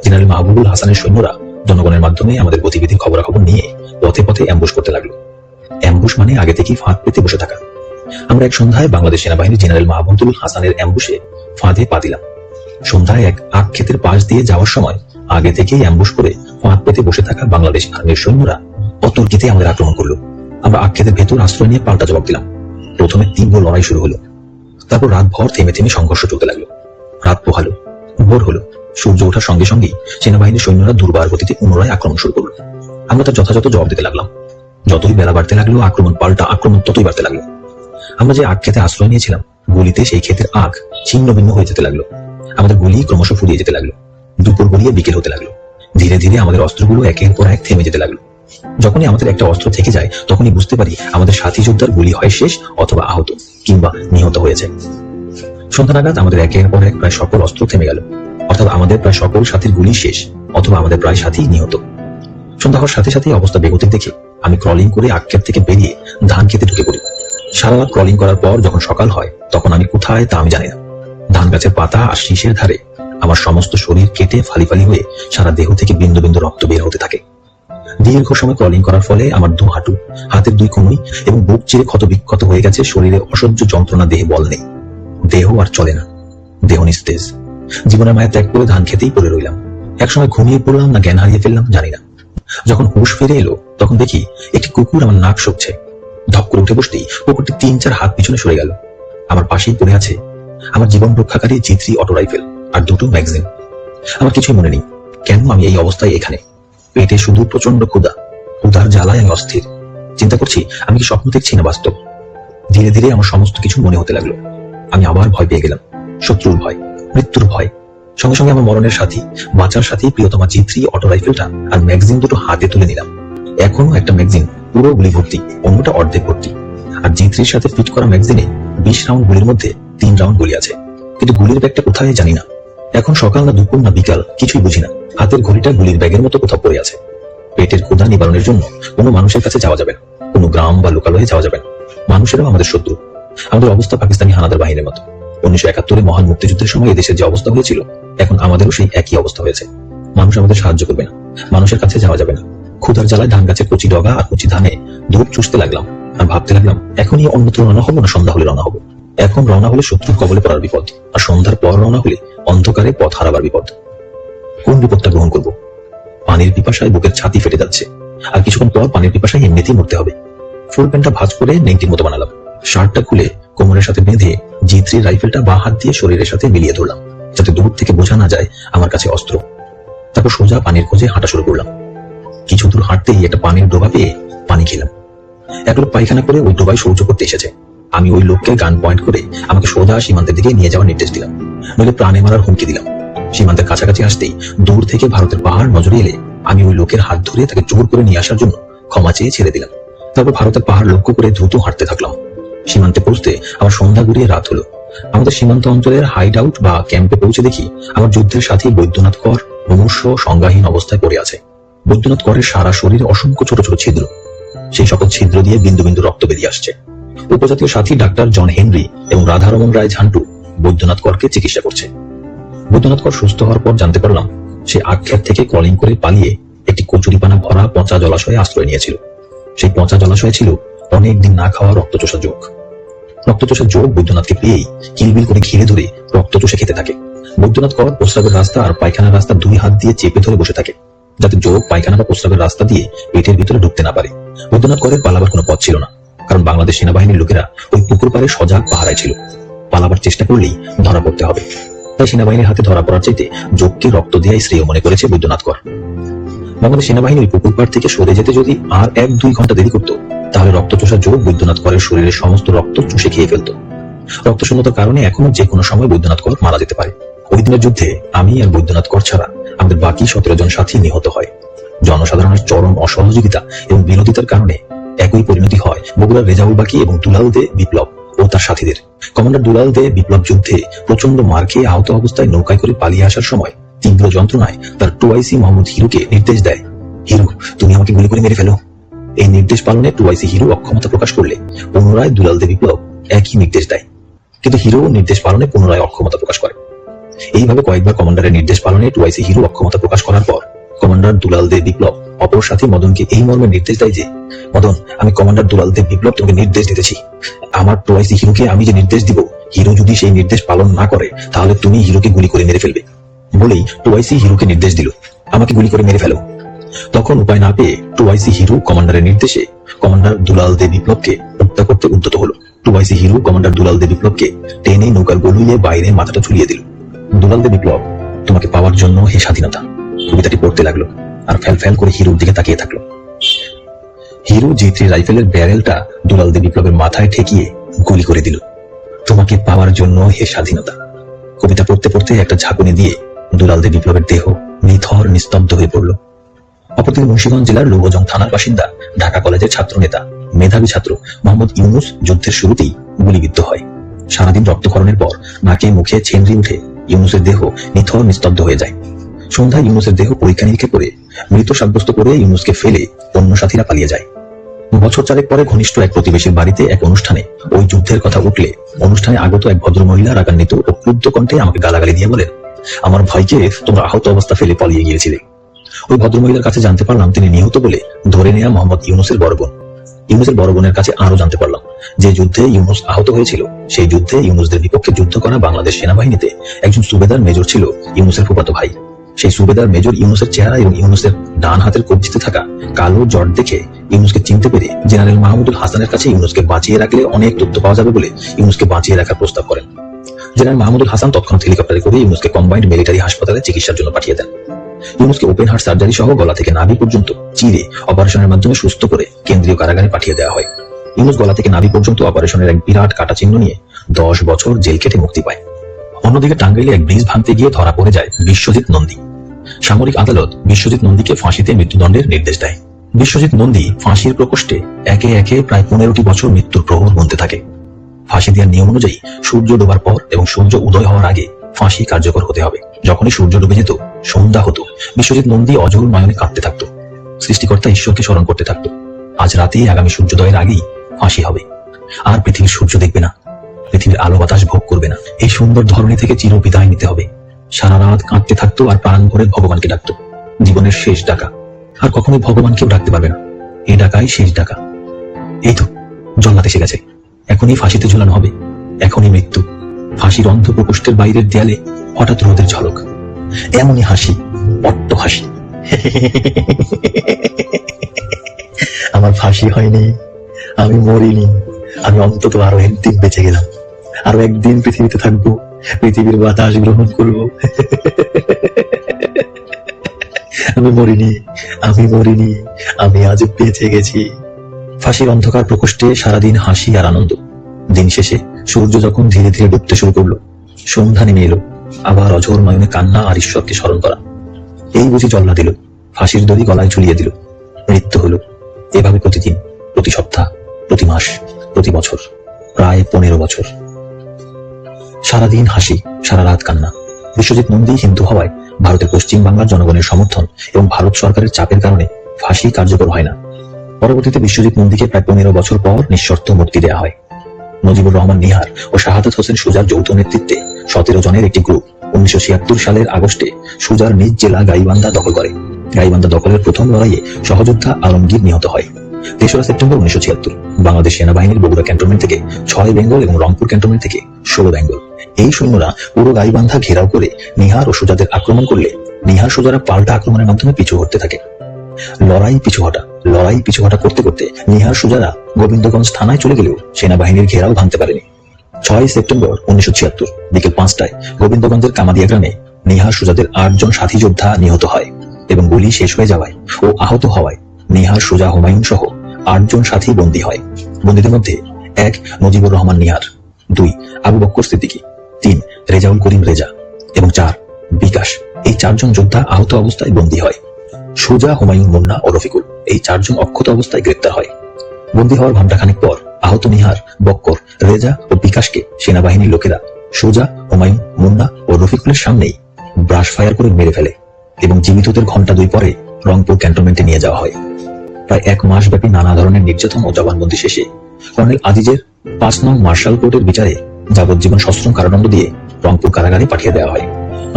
জেনারেল মাহবুবুল হাসানের সৈন্যরা জনগণের মাধ্যমে আমাদের গতিবিধির খবরাখবর নিয়ে পথে পথে অ্যাম্বুশ করতে লাগলো। অ্যাম্বুশ মানে আগে থেকেই ফাঁদ পেতে বসে থাকা। আমরা এক সন্ধ্যায় বাংলাদেশ সেনাবাহিনী জেনারেল মাহবুবুল হাসানের অ্যাম্বুশে ফাঁদে পা দিলাম। সন্ধ্যায় এক আখ ক্ষেতের পাশ দিয়ে যাওয়ার সময় আগে থেকেই অ্যাম্বুশ করে ফাঁদ পেতে বসে থাকা বাংলাদেশ আর্মির সৈন্যরা অতর্কিতে আমাদের আক্রমণ করলো। আমরা আখ ক্ষেতের ভেতর আশ্রয় নিয়ে পাল্টা জবাব দিলাম। প্রথমে তীব্র লড়াই শুরু হলো। তারপর রাত ভর থেমে থেমে সংঘর্ষ চলতে লাগলো। রাত পোহালো, ভোর হলো। সূর্য ওঠার সঙ্গে সঙ্গেই সেনাবাহিনীর সৈন্যরা দুর্বার গতিতে পুনরায় আক্রমণ শুরু করলো। আমরা তার যথাযথ জবাব দিতে লাগলাম। যতই বেলা বাড়তে লাগলো আক্রমণ পাল্টা আক্রমণ ততই বাড়তে লাগলো। আমরা যে আখ ক্ষেতে আশ্রয় নিয়েছিলাম গুলিতে সেই ক্ষেতের আখ ছিন্ন ভিন্ন হয়ে যেতে লাগলো। আমাদের গুলি ক্রমশ ফুরিয়ে যেতে লাগলো। দুপুর গড়িয়ে বিকেল হতে লাগলো। ধীরে ধীরে আমাদের অস্ত্রগুলো একের পর এক থেমে যেতে লাগলো। যখনই আমাদের একটা অস্ত্র থেকে যায় তখনই বুঝতে পারি আমাদের সাথী যোদ্ধার গুলি হয় শেষ অথবা আহত কিংবা নিহত হয়েছে। সন্ধ্যা নাগাদ আমাদের একের পর এক প্রায় সকল অস্ত্র থেমে গেল, অর্থাৎ আমাদের প্রায় সকল সাথীর গুলি শেষ। অথবা আমাদের প্রায় সাথী নিহত। সন্ধ্যা হওয়ার সাথে সাথে অবস্থা বেগতিক দেখে আমি ক্রলিং করে আক্ষেপ থেকে বেরিয়ে ধান খেতে ঢুকে পড়ি। সারা রাত ক্রলিং করার পর যখন সকাল হয় তখন আমি কোথায় তা আমি জানি না। ধান গাছের পাতা আর শীষের ধারে আমার সমস্ত শরীর কেটে ফালি ফালি হয়ে সারা দেহ থেকে বিন্দু বিন্দু রক্ত বের হতে থাকে। দীর্ঘ সময় ক্রলিং করার ফলে আমার দু হাঁটু, হাতের দুই কনুই এবং বুক চিরে ক্ষত বিক্ষত হয়ে গেছে। শরীরে অসহ্য যন্ত্রণা, দেহে বল নেই, দেহ আর চলে না, দেহ নিস্তেজ। জীবনের মায়া ত্যাগ করে ধান খেতেই পড়ে রইলাম। একসময় ঘুমিয়ে পড়লাম না জ্ঞান হারিয়ে ফেললাম জানি না। যখন হুঁশ ফিরে এলো তখন দেখি একটি কুকুর আমার নাক শুকছে। ধপ করে উঠে বসতেই কুকুরটি 3-4 হাত পিছনে সরে গেল। আমার পাশেই পড়ে আছে আমার জীবন রক্ষাকারী G3 অটো রাইফেল আর দুটো ম্যাগাজিন। আমার কিছুই মনে নেই কেন আমি এই অবস্থায় এখানে। পেটে শুধু প্রচন্ড ক্ষুধা, ক্ষুধার জ্বালায় আমি অস্থির। চিন্তা করছি আমি কি স্বপ্ন দেখছি না বাস্তব। ধীরে ধীরে আমার সমস্ত কিছু মনে হতে লাগলো। আমি আবার ভয় পেয়ে গেলাম, শত্রুর ভয়, মৃত্যুর ভয়। সঙ্গে সঙ্গে আমার মরণের সাথী, বাঁচার সাথী প্রিয়তমা G3 অটো রাইফেলটা আর ম্যাগাজিন দুটো হাতে তুলে নিলাম। এখনো একটা ম্যাগাজিন পুরো গুলি ভর্তি, অন্যটা অর্ধেক ভর্তি। আর G3-র সাথে ফিট করা ম্যাগাজিনে 20 রাউন্ড গুলির মধ্যে 3 রাউন্ড গুলি আছে, কিন্তু গুলির ব্যাগটা কোথায় জানি না। এখন সকাল না দুপুর না বিকাল কিছুই বুঝি না। হাতের ঘড়িটা গুলির ব্যাগের মতো কোথাও পড়ে আছে। পেটের ক্ষুধা নিবারণের জন্য কোনো মানুষের কাছে যাওয়া যাবে না, কোনো গ্রাম বা লোকালয়ে যাওয়া যাবে না। মানুষেরাও আমাদের শত্রু। আমাদের অবস্থা পাকিস্তানি হানাদার বাহিনীর মতো। 1971-এ মহান মুক্তিযুদ্ধের সময় এদেশের যে অবস্থা হয়েছিল, এখন আমাদেরও সেই একই অবস্থা হয়েছে। মানুষ আমাদের সাহায্য করবে না, মানুষের কাছে যাওয়া যাবে না। ক্ষুধার জ্বালায় ধান গাছের কচি ডগা আর কচি ধানে ধূপ চুষতে লাগলাম আর ভাবতে লাগলাম এখনই অন্যত্র রওনা হবো না সন্ধ্যা হলে রওনা হবো। এখন রওনা হলে শত্রুর কবলে পড়ার বিপদ, আর সন্ধ্যার পর রওনা হলে অন্ধকারে পথ হারাবার বিপদ। কোন বিপদটা গ্রহণ করব? পানির পিপাসায় বুকের ছাতি ফেটে যাচ্ছে, আর কিছুক্ষণ পর পানির পিপাসায় এমনিতেই মরতে হবে। ফুল প্যান্টটা ভাঁজ করে নেংটির মতো বানালাম। শার্টটা খুলে কোমরের সাথে বেঁধে G3 রাইফেলটা বাঁ হাত দিয়ে শরীরের সাথে মিলিয়ে ধরলাম, যাতে দূর থেকে বোঝা না যায় আমার কাছে অস্ত্র। তারপর সোজা পানির খোঁজে হাঁটা শুরু করলাম। কিছু দূর হাঁটতেই একটা পানির ডোবা পেয়ে পানি খেলাম। এক লোক পায়খানা করে ওই ডোবায় শৌচ করতে এসেছে। আমি ওই লোককে গান পয়েন্ট করে আমাকে সোজা সীমান্তের দিকে নিয়ে যাওয়ার নির্দেশ দিলাম, নইলে প্রাণে মারার হুমকি দিলাম। সীমান্তের কাছাকাছি আসতেই দূর থেকে ভারতের পাহাড় নজরে এলে আমি ওই লোকের হাত ধরে তাকে জোর করে নিয়ে আসার জন্য ক্ষমা চেয়ে ছেড়ে দিলাম। তারপর ভারতের পাহাড় লক্ষ্য করে দ্রুত হাঁটতে থাকলাম। সীমান্তে পৌঁছতে আমার সন্ধ্যা গড়িয়ে রাত হলো। আমাদের সীমান্ত অঞ্চলের হাইড আউট বা ক্যাম্পে পৌঁছে দেখি আমার যুদ্ধের সাথী বৈদ্যনাথ কর মুমূর্ষ সংজ্ঞাহীন অবস্থায় পড়ে আছে। বৈদ্যনাথ করের সারা শরীরে অসংখ্য ছোট ছোট ছিদ্র, সেই সকল ছিদ্র দিয়ে বিন্দু বিন্দু রক্ত বেরিয়ে আসছে। উপজাতীয় সাথী ডাক্তার জন হেনরি এবং রাধারমন রায় ঝান্টু বৈদ্যনাথ করকে চিকিৎসা করছে। বৈদ্যনাথ কর সুস্থ হওয়ার পর জানতে পারলাম সে আক্ষেপ থেকে কলিং করে পালিয়ে একটি কচুরিপানা ভরা পচা জলাশয়ে আশ্রয় নিয়েছিল। সেই পচা জলাশয়ে ছিল অনেকদিন না খাওয়া রক্তচোষা যোগ। রক্তচোষা যোগ বৈদ্যনাথকে পেয়েই কিলবিল করে ঘিরে ধরে রক্ত চষে খেতে থাকে। বৈদ্যনাথ কর প্রস্রাবের রাস্তা আর পায়খানার রাস্তা 2 হাত দিয়ে চেপে ধরে বসে থাকে, যাতে যোগ পায়খানা বা প্রস্রাবের রাস্তা দিয়ে পেটের ভিতরে ঢুকতে না পারে। বৈদ্যনাথ করের পালাবার কোনো পথ ছিল না, কারণ বাংলাদেশ সেনাবাহিনীর লোকেরা ওই পুকুর পাড়ে সজাগ পাহারায় ছিল। পালাবার চেষ্টা করলেই ধরা পড়তে হবে, তাই সেনাবাহিনীর হাতে ধরা পড়ার চাইতে যোগকে রক্ত দেয়াই শ্রেয় মনে করেছে বৈদ্যনাথ কর। বাংলাদেশ সেনাবাহিনী ওই পুকুর পাড় থেকে সরে যেতে যদি আর 1-2 ঘন্টা দেরি করত, তাহলে রক্তচোষা যোগ বৈদ্যনাথ করের শরীরের সমস্ত রক্ত চুষে খেয়ে ফেলত। রক্তশূন্যতার কারণে এখনো যে কোনো সময় বৈদ্যনাথ কর মারা যেতে পারে। ওই দিনের যুদ্ধে আমি আর বৈদ্যনাথ কর ছাড়া আমাদের বাকি 17 জন সাথী নিহত হয়। জনসাধারণের চরম অসহযোগিতা এবং বিরোধিতার কারণে একই পরিণতি হয় বগুড়ার রেজাউল বাকি এবং দুলাল দে বিপ্লব ও তার সাথীদের। কমান্ডার দুলাল দে বিপ্লব যুদ্ধে প্রচন্ড মার খেয়ে আহত অবস্থায় নৌকায় করে পালিয়ে আসার সময় তীব্র যন্ত্রণায় তার 2IC মোহাম্মদ হিরুকে নির্দেশ দেয়, হিরু তুমি আমাকে গুলি করে মেরে ফেলো। এই নির্দেশ পালনে 2IC হিরু অক্ষমতা প্রকাশ করলে পুনরায় দুলাল দে বিপ্লব একই নির্দেশ দেয়, কিন্তু হিরো নির্দেশ পালনে পুনরায় অক্ষমতা প্রকাশ করে। এইভাবে কয়েকবার কমান্ডারের নির্দেশ পালনে 2IC হিরো অক্ষমতা প্রকাশ করার পর কমান্ডার দুলাল দে বিপ্লব অপর সাথী মদনকে এই মর্মে নির্দেশ দেয় যে, মদন আমি কমান্ডার দুলাল দে বিপ্লব তোমাকে নির্দেশ দিতেছি, আমার 2IC হিরোকে আমি যে নির্দেশ দিব, হিরো যদি সেই নির্দেশ পালন না করে তাহলে তুমি হিরোকে গুলি করে মেরে ফেলবে। বলেই 2IC হিরোকে নির্দেশ দিল, আমাকে গুলি করে মেরে ফেলো। তখন উপায় না পেয়ে 2IC হিরো কমান্ডারের নির্দেশে কমান্ডার দুলাল দে বিপ্লবকে হত্যা করতে উদ্যত হলো। 2IC হিরো কমান্ডার দুলাল দে বিপ্লবকে টেনে নৌকার গলুইয়ে বাইরে মাথাটা ঝুলিয়ে দিল। দুলাল দে বিপ্লব তোমাকে পাওয়ার জন্য হে স্বাধীনতা কবিতাটি পড়তে লাগলো আর ফ্যাল ফ্যাল করে হিরোর দিকে তাকিয়ে থাকলো। হিরো G3 রাইফেলের ব্যারেলটা দুলাল দে বিপ্লবের মাথায় ঠেকিয়ে গুলি করে দিল। তোমাকে পাওয়ার জন্য হে স্বাধীনতা কবিতা পড়তে পড়তে একটা ঝাঁকুনি দিয়ে দুলাল দে বিপ্লবের দেহ নিথর নিস্তব্ধ হয়ে পড়ল। অপরদিকে মুন্সিগঞ্জ জেলার লৌহজং থানার বাসিন্দা ঢাকা কলেজের ছাত্র নেতা মেধাবী ছাত্র মোহাম্মদ ইউনুস যুদ্ধের শুরুতেই গুলিবিদ্ধ হয়। সারাদিন রক্তক্ষরণের পর নাকে মুখে ছেনরি উঠে ইউনুসের দেহ নিথর নিস্তব্ধ হয়ে যায়। সন্ধ্যায় ইউনুসের দেহ পরীক্ষা নিরীক্ষা করে মৃত সাব্যস্ত করে ইউনুসকে ফেলে অন্য সাথীরা পালিয়ে যায়। বছর চারেক পরে ঘনিষ্ঠ এক প্রতিবেশীর বাড়িতে এক অনুষ্ঠানে ওই যুদ্ধের কথা উঠলে অনুষ্ঠানে আগত এক ভদ্রমহিলা রাগান্বিত ও ক্রুদ্ধ কণ্ঠে আমাকে গালাগালি দিয়ে বলেন, আমার ভাইকে তোমরা আহত অবস্থা ফেলে পালিয়ে গিয়েছিলে। ওই ভদ্রমহিলার কাছে জানতে পারলাম তিনি নিহত বলে ধরে নেয়া মোহাম্মদ ইউনুসের বড় বোন। ইউনুসের বড় বোনের কাছে আরো জানতে পারলাম যে যুদ্ধে ইউনুস আহত হয়েছিল সেই যুদ্ধে ইউনুসদের বিপক্ষে যুদ্ধ করা বাংলাদেশ সেনাবাহিনীতে একজন সুবেদার মেজর ছিল ইউনুসের ফুফাতো ভাই। সেই সুবেদার মেজর ইউনুসের চেহারা এবং ইউনুসের ডান হাতের কবজিতে থাকা কালো জট দেখে ইউনুসকে চিনতে পেরে জেনারেল মাহমুদুল হাসানের কাছে ইউনুসকে বাঁচিয়ে রাখলে অনেক তথ্য পাওয়া যাবে বলে ইউনুসকে বাঁচিয়ে রাখার প্রস্তাব করেন। জেনারেল মাহমুদুল হাসান তৎক্ষণাৎ হেলিকপ্টারে করে ইউনুসকে কম্বাইন্ড মিলিটারি হাসপাতালে চিকিৎসার জন্য পাঠিয়ে দেন। ইউনুসকে ওপেন হার্ট সার্জারি সহ গলা থেকে নাভি পর্যন্ত চিরে অপারেশনের মাধ্যমে সুস্থ করে কেন্দ্রীয় কারাগারে পাঠিয়ে দেওয়া হয়। ইউনুস গলা থেকে নাভি পর্যন্ত অপারেশনের এক বিরাট কাটা চিহ্ন নিয়ে 10 বছর জেল খেটে মুক্তি পায়। অন্যদিকে টাঙ্গাইলে এক ব্রিজ ভাঙতে গিয়ে ধরা পড়ে যায় বিশ্বজিৎ নন্দী। সামরিক আদালত বিশ্বজিৎ নন্দীকে ফাঁসিতে মৃত্যুদণ্ডের নির্দেশ দেয়। বিশ্বজিৎ নন্দী ফাঁসির প্রকোষ্ঠে একে একে প্রায় 15টি বছর মৃত্যুর প্রহর গুনতে থাকে। ফাঁসি দেওয়ার নিয়ম অনুযায়ী সূর্য ডোবার পর এবং সূর্য উদয় হওয়ার আগে ফাঁসি কার্যকর হতে হবে। যখনই সূর্য ডুবে যেত, সন্ধ্যা হতো, বিশ্বজিৎ নন্দী অঝোর নয়নে কাঁদতে থাকতো, সৃষ্টিকর্তা ঈশ্বরকে স্মরণ করতে থাকতো। আজ রাতে আগামী সূর্যোদয়ের আগেই ফাঁসি হবে, আর পৃথিবীর সূর্য দেখবে না, পৃথিবীর আলো বাতাস ভোগ করবে না, এই সুন্দর ধরনী থেকে চির বিদায় নিতে হবে। সারা রাত কাঁদতে থাকতো আর প্রাণ ভরে ভগবানকে ডাকতো। জীবনের শেষ ডাকা, আর কখনোই ভগবানকেও ডাকতে পারবে না, এই ডাকাই শেষ ডাকা। এই তো জল্লাদ এসে গেছে, এখনই ফাঁসিতে ঝুলানো হবে, এখনই মৃত্যু। ফাঁসির অন্ধ প্রকোষ্ঠের বাইরের দেয়ালে হঠাৎ রোদের ঝলক, এমনই হাসি, অট্ট হাসি। আমার ফাঁসি হয়নি, আমি মরিনি, আমি অন্তত আরো একদিন বেঁচে গেলাম, আরো একদিন পৃথিবীতে থাকবো, পৃথিবীর বাতাস গ্রহণ করব। আমি মরিনি, আমি মরিনি, আমি আজ বেঁচে গেছি। ফাঁসির অন্ধকার প্রকোষ্ঠে সারাদিন হাসি আর আনন্দ। দিন শেষে সূর্য যখন ধীরে ধীরে ডুবতে শুরু করলো, সন্ধ্যা নেমে এলো, আবার অঝোর নয়নে কান্না আর ঈশ্বরকে স্মরণ করা। এই বুঝি জল্লা দিল, ফাঁসির দড়ি গলায় ঝুলিয়ে দিল, মৃত্যু হলো। এভাবে প্রতিদিন, প্রতি সপ্তাহ, প্রতি মাস, প্রতি বছর, প্রায় 15 বছর। সারাদিন হাসি, সারা রাত কান্না। বিশ্বজিৎ নন্দী হিন্দু হওয়ায় ভারতের পশ্চিম বাংলার জনগণের সমর্থন এবং ভারত সরকারের চাপের কারণে ফাঁসি কার্যকর হয় না। পরবর্তীতে বিশ্বজিৎ নন্দীকে প্রায় 15 বছর পর নিঃশর্ত মুক্তি দেওয়া হয়। মুজিবুর রহমান নিহার ও শাহাদাত হোসেন সুজার যৌথ নেতৃত্বে 17 জনের একটি গ্রুপ 1976 সালের আগস্টে সুজার নিজ জেলা গাইবান্ধা দখল করে। গাইবান্ধা দখলের প্রথম লড়াইয়ে সহযোদ্ধা আলমগীর নিহত হয়। 3রা সেপ্টেম্বর 1976 বাংলাদেশ সেনাবাহিনীর বগুড়া ক্যান্টনমেন্ট থেকে 6 বেঙ্গল এবং রংপুর ক্যান্টনমেন্ট থেকে 16 বেঙ্গল এই সৈন্যরা পুরো গাইবান্ধা ঘেরাও করে নিহার ও সুজাদের আক্রমণ করলে নিহার সুজারা পাল্টা আক্রমণের মাধ্যমে পিছু হটতে থাকে। লড়াই পিছু হটা করতে করতে নিহার সুজারা গোবিন্দগঞ্জ থানায় চলে গেলেও সেনাবাহিনীর ঘেরাও ভাঙতে পারেনি। 6 সেপ্টেম্বর 1976 বিকেল 5টায় গোবিন্দগঞ্জের কামাদিয়া গ্রামে নিহার সুজাদের 8 জন সাথী যোদ্ধা নিহত হয় এবং গুলি শেষ হয়ে যাওয়ায় ও আহত হওয়ায় নিহার সুজা হুমায়ুন সহ 8 জন সাথী বন্দী হয়। বন্দীদের মধ্যে 1 মুজিবুর রহমান নিহার, 2 আবু বক্কর সিদ্দিকী, 3 রেজাউল করিম রেজা এবং 4 বিকাশ। এই 4 জন যোদ্ধা আহত অবস্থায় বন্দী হয়। সুজা, হুমায়ুন, মুন্না ও রফিকুল এই 4 জন অক্ষত অবস্থায় গ্রেপ্তার হয়। বন্দী হওয়ার ঘণ্টাখানেক পর আহত নিহার, বক্কর, রেজা ও বিকাশকে সেনাবাহিনীর লোকেরা সুজা, হুমায়ুন, মুন্না ও রফিকুলের সামনেই ব্রাশ ফায়ার করে মেরে ফেলে এবং জীবিতদের ঘণ্টা 2 পরে রংপুর ক্যান্টনমেন্টে নিয়ে যাওয়া হয়। প্রায় 1 মাস ব্যাপী নানা ধরনের নির্যাতন ও জবানবন্দি শেষে কর্নেল আজিজের 5 নং মার্শাল কোর্টের বিচারে যাবজ্জীবন সশ্রম কারাদণ্ড দিয়ে রংপুর কারাগারে পাঠিয়ে দেওয়া হয়।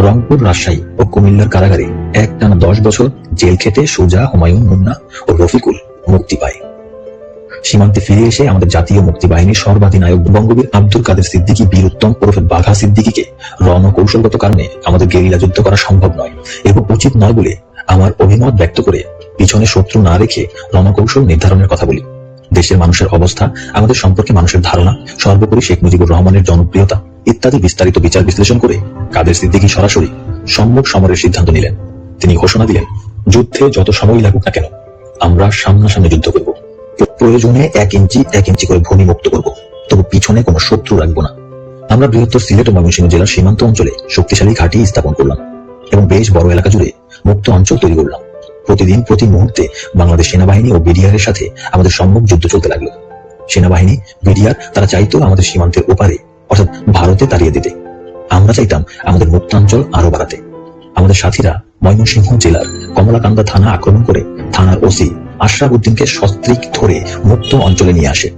রংপুর, রাজশাহী ও কুমিল্লার কারাগারে একটানা 10 বছর জেল খেটে সুজা, হুমায়ুন, মুন্না ও রফিকুল মুক্তি পায়। সীমান্তে ফিরে এসে আমাদের জাতীয় মুক্তি বাহিনীর সর্বাধিনায়ক বঙ্গবীর আব্দুল কাদের সিদ্দিকী বীর উত্তম ওরফে বাঘা সিদ্দিকীকে রণ ও কৌশলগত কারণে আমাদের গেরিলা যুদ্ধ করা সম্ভব নয় এবং উচিত নয় বলে আমার অভিমত ব্যক্ত করে পিছনে শত্রু না রেখে রণকৌশল নির্ধারণের কথা বলি। দেশের মানুষের অবস্থা, আমাদের সম্পর্কে মানুষের ধারণা, সর্বোপরি শেখ মুজিবুর রহমানের জনপ্রিয়তা ইত্যাদি বিস্তারিত বিচার বিশ্লেষণ করে কাদের সিদ্দিকী সরাসরি সম্মুখ সমরের সিদ্ধান্ত নিলেন। তিনি ঘোষণা দিলেন, যুদ্ধে যত সময় লাগুক না কেন আমরা সামনাসামনি যুদ্ধ করব, প্রয়োজনে 1 ইঞ্চি করে ভূমি মুক্ত করব, তবু পিছনে কোনো শত্রু রাখবো না। আমরা বৃহত্তর সিলেট ও ময়মনসিংহ জেলার সীমান্ত অঞ্চলে শক্তিশালী ঘাঁটি স্থাপন করলাম এবং বেশ বড় এলাকা জুড়ে মুক্ত অঞ্চল তৈরি করলাম। প্রতিদিন প্রতি মুহূর্তে বাংলাদেশ সেনাবাহিনী ও বিডিআর এর সাথে আমাদের সম্মুখ যুদ্ধ চলতে লাগলো। সেনাবাহিনী, বিডিআর তারা চাইতো আমাদের সীমান্তের ওপারে অর্থাৎ ভারতে তাড়িয়ে দিতে। আমরা চাইতাম আমাদের মুক্তাঞ্চল আরো বাড়াতে। আমাদের আমাদের সাথীরা ময়মনসিংহ জেলার কমলাকান্দা থানা আক্রমণ করে থানার ওসি আশরাফ উদ্দিনকে সস্ত্রীক ধরে মুক্ত অঞ্চলে নিয়ে আসে।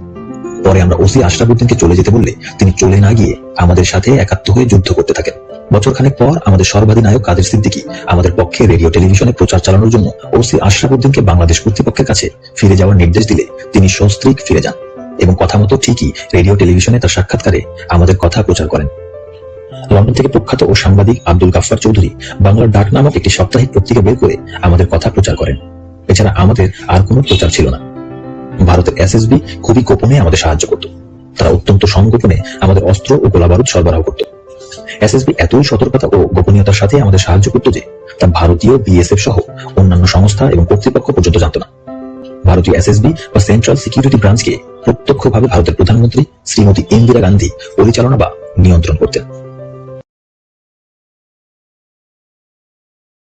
পরে আমরা ওসি আশরাফ উদ্দিনকে চলে যেতে বললে তিনি চলে না গিয়ে আমাদের সাথে একাত্ম হয়ে যুদ্ধ করতে থাকেন। বছরখানেক পর আমাদের সর্বাধিনায়ক কাদের সিদ্দিকী আমাদের পক্ষে রেডিও টেলিভিশনে প্রচার চালানোর জন্য ওসি আশরাফ উদ্দিনকে বাংলাদেশ কর্তৃপক্ষের কাছে ফিরে যাওয়ার নির্দেশ দিলে তিনি সস্ত্রীক ফিরে যান এবং কথা মতো ঠিকই রেডিও টেলিভিশনে তার সাক্ষাৎকারে আমাদের কথা প্রচার করেন। লন্ডন থেকে প্রখ্যাত ও সাংবাদিক আব্দুল গাফফার চৌধুরী বাংলার ডাক নামক একটি সাপ্তাহিক পত্রিকা বের করে আমাদের কথা প্রচার করেন। এছাড়া আমাদের আর কোনো প্রচার ছিল না। ভারতের এসএসবি খুবই গোপনে আমাদের সাহায্য করত। তারা অত্যন্ত সংগোপনে আমাদের অস্ত্র ও গোলাবারুদ সরবরাহ করত। এসএসবি এতই সতর্কতা ও গোপনীয়তার সাথে আমাদের সাহায্য করত যে তা ভারতীয় বিএসএফ সহ অন্যান্য সংস্থা এবং কর্তৃপক্ষ পর্যন্ত জানত না। ভারতীয় এসএসবি বা সেন্ট্রাল সিকিউরিটি ব্রাঞ্চকে প্রত্যক্ষভাবে ভারতের প্রধানমন্ত্রী শ্রীমতী ইন্দিরা গান্ধী পরিচালনা বা নিয়ন্ত্রণ করতেন।